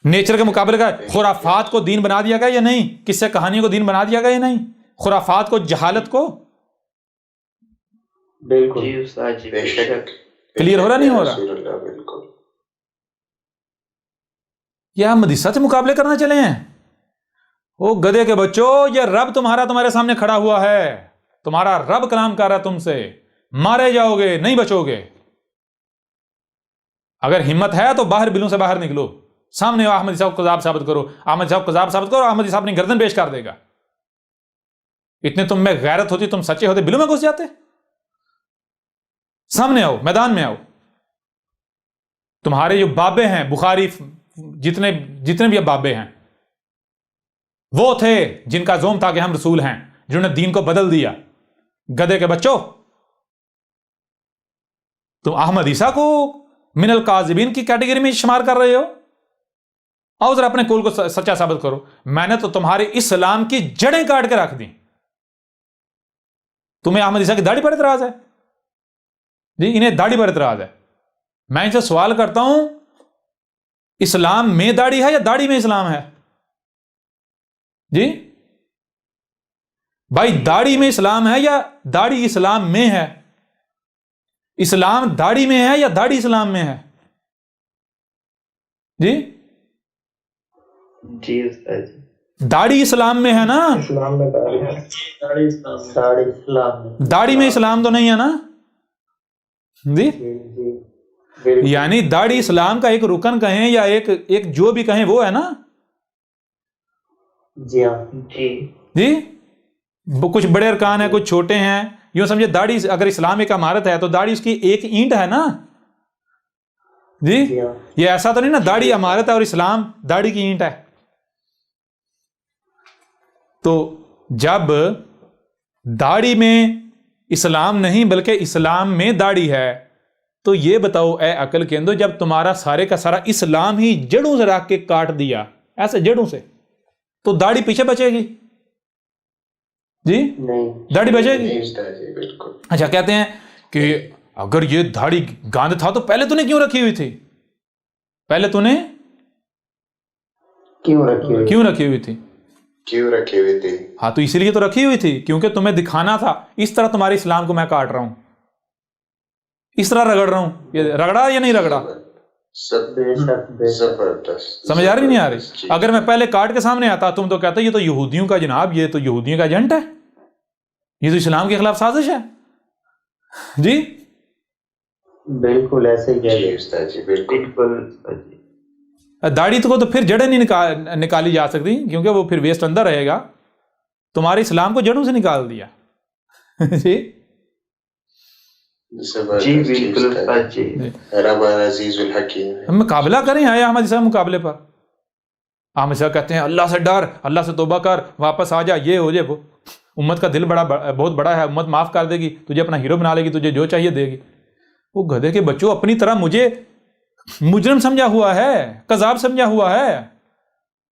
نیچر کے مقابلے کا خرافات کو دین بنا دیا گیا یا نہیں؟ قصے کہانیوں کو دین بنا دیا گیا یا نہیں؟ خرافات کو، جہالت کو. بالکل. جی استاد جی. بے شک. کلیئر ہو رہا نہیں ہو رہا؟ رسول اللہ بالکل. یہ ہم حدیث سے مقابلے کرنا چلے ہیں؟ او گدھے کے بچوں، یہ رب تمہارے سامنے کھڑا ہوا ہے، تمہارا رب کلام کر رہا ہے تم سے، مارے جاؤ گے، نہیں بچو گے. اگر ہمت ہے تو باہر بلوں سے باہر نکلو، سامنے احمد صاحب کو کذاب ثابت کرو، احمد صاحب کذاب ثابت کرو، احمد صاحب اپنی گردن پیش کر دے گا. اتنے تم میں غیرت ہوتی، تم سچے ہوتے، بلوں میں گھس جاتے. سامنے آؤ، میدان میں آؤ. تمہارے جو بابے ہیں، بخاری جتنے بھی اب بابے ہیں، وہ تھے جن کا زوم تھا کہ ہم رسول ہیں، جنہوں نے دین کو بدل دیا. گدھے کے بچوں، تم احمد عیسیٰ کو من الکاذبین کی کیٹیگری میں شمار کر رہے ہو. آؤ ذرا اپنے قول کو سچا ثابت کرو. میں نے تو تمہارے اسلام کی جڑیں کاٹ کے رکھ دی. تمہیں احمد عیسیٰ کی داڑھی پر اعتراض ہے؟ جی انہیں داڑھی پر اعتراض ہے. میں ان سے سوال کرتا ہوں، اسلام میں داڑھی ہے یا داڑھی میں اسلام ہے؟ جی بھائی داڑھی میں اسلام ہے یا داڑھی اسلام میں ہے؟ اسلام داڑھی میں ہے یا داڑھی اسلام میں ہے؟ جی جی استاد جی. داڑھی اسلام میں ہے نا؟ اسلام میں داڑھی ہے. داڑھی اسلام میں. داڑھی میں اسلام تو نہیں ہے نا؟ جی جی یعنی داڑھی اسلام کا ایک رکن کہیں یا ایک جو بھی کہیں وہ ہے نا؟ جی ہاں. جی کچھ بڑے ارکان ہیں، کچھ چھوٹے ہیں. یوں سمجھے داڑھی اگر اسلام ایک عمارت ہے تو داڑھی اس کی ایک اینٹ ہے نا. جی جی ہاں یہ ایسا تو نہیں نا داڑھی امارت ہے اور اسلام داڑھی کی اینٹ ہے. تو جب داڑھی میں اسلام نہیں بلکہ اسلام میں داڑھی ہے تو یہ بتاؤ اے عقل کے اندر، جب تمہارا سارے کا سارا اسلام ہی جڑوں سے رکھ کے کاٹ دیا ایسے جڑوں سے، تو داڑھی پیچھے بچے گی؟ جی نہیں داڑھی بچے گی؟ نہیں استاد جی بالکل. اچھا کہتے ہیں کہ اگر یہ داڑھی گاند تھا تو پہلے تو نے کیوں رکھی ہوئی تھی؟ پہلے تو نے کیوں رکھی ہوئی؟ کیوں رکھی ہوئی تھی؟ کیوں رکھی ہوئی تھی؟ ہاں تو اسی لیے تو رکھی ہوئی تھی کیونکہ تمہیں دکھانا تھا اس طرح تمہارے اسلام کو میں کاٹ رہا ہوں، اس طرح رگڑ رہا ہوں. یہ رگڑا یا نہیں رگڑا؟ بے شک بے شک. زبردست. سمجھ آ رہی نہیں آ رہی؟ جی. اگر میں پہلے کاٹ کے سامنے آتا تم تو کہتے یہ تو یہودیوں کا جناب، یہ تو یہودیوں کا ایجنٹ ہے، یہ تو اسلام کے خلاف سازش ہے. جی بالکل ایسے ہی جی کہہ استاد جی بالکل. بالکل. داڑھی کو تو پھر جڑیں نہیں نکالی جا سکتی کیونکہ وہ پھر ویسٹ اندر رہے گا. تمہارے اسلام کو جڑوں سے نکال دیا. جی زبردست. جی بالکل استاد جی. رب عزیز الحکیم. ہم مقابلہ کریں آئے احمد صاحب مقابلے پر. احمد صاحب کہتے ہیں اللہ سے ڈر، اللہ سے توبہ کر، واپس آ جا، یہ ہو جائے وہ. امت کا دل بہت بڑا ہے، امت معاف کر دے گی، تجھے اپنا ہیرو بنا لے گی، تجھے جو چاہیے دے گی. وہ گدھے کے بچوں اپنی طرح مجھے مجرم سمجھا ہوا ہے، کذاب سمجھا ہوا ہے.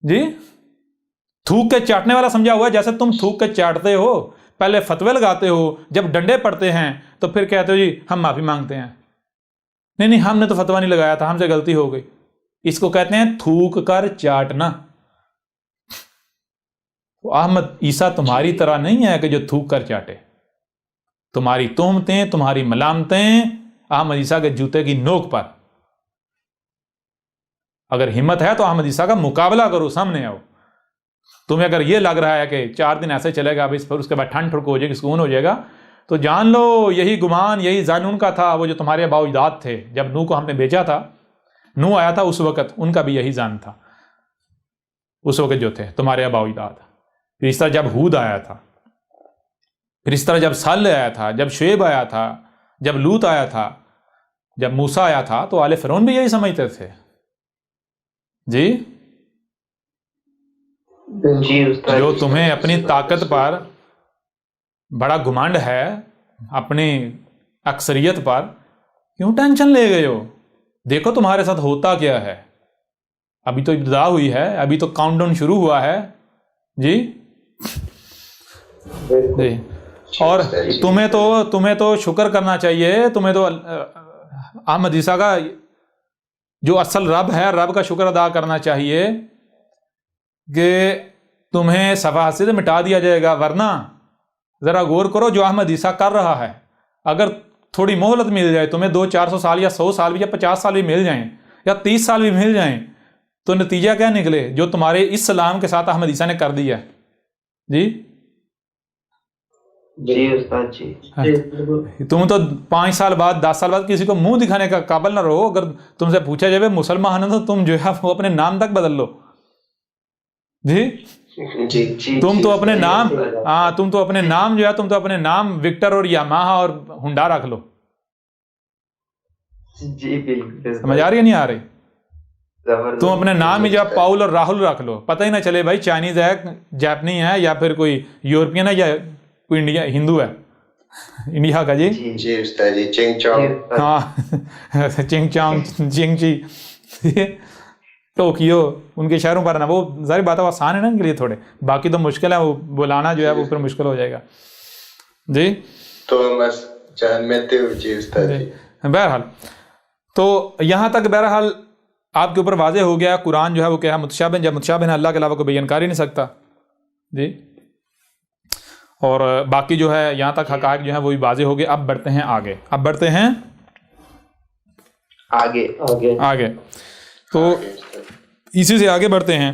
جی تھوک کے چاٹنے والا سمجھا ہوا ہے. جیسے تم تھوک کے چاٹتے ہو، پہلے فتوے لگاتے ہو، جب ڈنڈے پڑتے ہیں تو پھر کہتے ہو جی ہم معافی مانگتے ہیں. نہیں ہم نے تو فتویٰ نہیں لگایا تھا، ہم سے غلطی ہو گئی. اس کو کہتے ہیں تھوک کر چاٹنا. تو احمد عیسیٰ تمہاری طرح نہیں ہے کہ جو تھوک کر چاٹے. تمہاری تہمتیں، تمہاری ملامتیں احمد عیسیٰ کے جوتے کی نوک پر. اگر ہمت ہے تو احمد عیسیٰ کا مقابلہ کرو، سامنے آؤ. تمہیں اگر یہ لگ رہا ہے کہ 4 دن ایسے چلے گا پھر اس کے بعد ٹھنڈ ٹھڑک ہو جائے گی، سکون ہو جائے گا، تو جان لو یہی گمان، یہی ظن ان کا تھا. وہ جو تمہارے آباء و اجداد تھے، جب نوح کو ہم نے بھیجا تھا، نوح آیا تھا اس وقت ان کا بھی یہی ظن تھا. اس وقت جو تھے تمہارے آباء و اجداد. پھر اس طرح جب ہود آیا تھا، پھر اس طرح جب صالح آیا تھا، جب شعیب آیا تھا، جب لوط آیا تھا، جب موسیٰ آیا تھا، تو آل فرعون بھی یہی سمجھتے تھے. جی جی استاد جو جی. تمہیں اپنی طاقت پر بڑا گھمنڈ ہے، اپنی اکثریت پر، کیوں ٹینشن لے گئے ہو؟ دیکھو تمہارے ساتھ ہوتا کیا ہے. ابھی تو ابتدا ہوئی ہے، ابھی تو کاؤنٹ ڈاؤن شروع ہوا ہے. جی بالکل. جی اور تمہیں تو شکر کرنا چاہیے. تمہیں تو احمد عیسیٰ کا جو اصل رب ہے، رب کا شکر ادا کرنا چاہیے کہ تمہیں صفحہ سے مٹا دیا جائے گا. ورنہ ذرا غور کرو جو احمد عیسیٰ کر رہا ہے، اگر تھوڑی مہلت مل جائے تمہیں، 200-400 سال یا 100 سال بھی یا 50 سال بھی مل جائیں یا 30 سال بھی مل جائیں، تو نتیجہ کیا نکلے؟ جو تمہارے اس سلام کے ساتھ احمد عیسیٰ نے کر دیا. جی جی استاد جی. تم تو 5 سال بعد 10 سال بعد کسی کو منہ دکھانے کا قابل نہ رہو. اگر تم سے پوچھا جائے مسلمان تو تم جو ہے وہ اپنے نام تک بدل لو. جی جی جی تم جی تو اپنے استاد نام، جی. ہاں تم تو اپنے نام جو ہے، تم تو اپنے نام وکٹر اور یاماہا اور ہنڈا رکھ لو. جی بالکل. سمجھ آ رہی ہے نہیں آ رہی؟ زبردست. تم اپنے نام ہی جو ہے پاؤل اور راہل رکھ لو، پتہ ہی نہ چلے بھائی چائنیز ہے، جاپنی ہے، یا پھر کوئی یورپین ہے، یا کوئی انڈیا ہندو ہے انڈیا کا. جی جی جی استاد جی. چنگ چانگ. ہاں چنگ چانگ چنگ چی ٹوکیو، ان کے شہروں پر نا، وہ ظاہر بات ہے آسان ہے نا ان کے لیے تھوڑے، باقی تو مشکل ہے، وہ بلانا جو ہے وہ پھر مشکل ہو جائے گا. جی تومس جان میتھو. جی استاد جی. بہرحال تو یہاں تک بہرحال آپ کے اوپر واضح ہو گیا قرآن جو ہے وہ کیا ہے، متشابہ. جب متشابہ ہے، اللہ کے علاوہ کوئی بیان کر ہی نہیں سکتا. جی اور باقی جو ہے یہاں تک حقائق جو ہیں وہ بھی واضح ہو گئے. اب بڑھتے ہیں آگے، آگے. تو اسی سے آگے بڑھتے ہیں.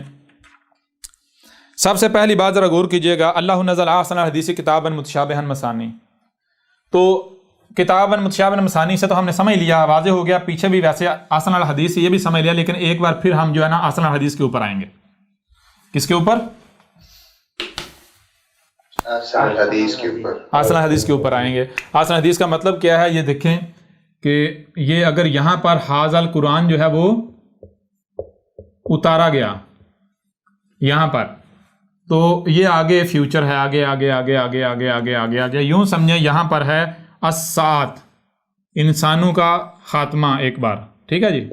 سب سے پہلی بات ذرا غور کیجئے گا، اللہ نزل احسن الحدیث کتابا متشابہا مثانی. تو کتابا متشابہا مثانی سے تو ہم نے سمجھ لیا، واضح ہو گیا. پیچھے بھی ویسے احسن الحدیث یہ بھی سمجھ لیا، لیکن ایک بار پھر ہم جو ہے نا احسن الحدیث کے اوپر آئیں گے. کس کے اوپر؟ احسن الحدیث کے اوپر. احسن الحدیث کے اوپر آئیں گے. احسن الحدیث کا مطلب کیا ہے یہ دیکھیں کہ یہ اگر یہاں پر حاضل قرآن جو ہے وہ اتارا گیا یہاں پر، تو یہ آگے فیوچر ہے، آگے آگے آگے آگے آگے آگے آگے آگے یوں سمجھیں یہاں پر ہے الساعت، انسانوں کا خاتمہ ایک بار، ٹھیک ہے جی.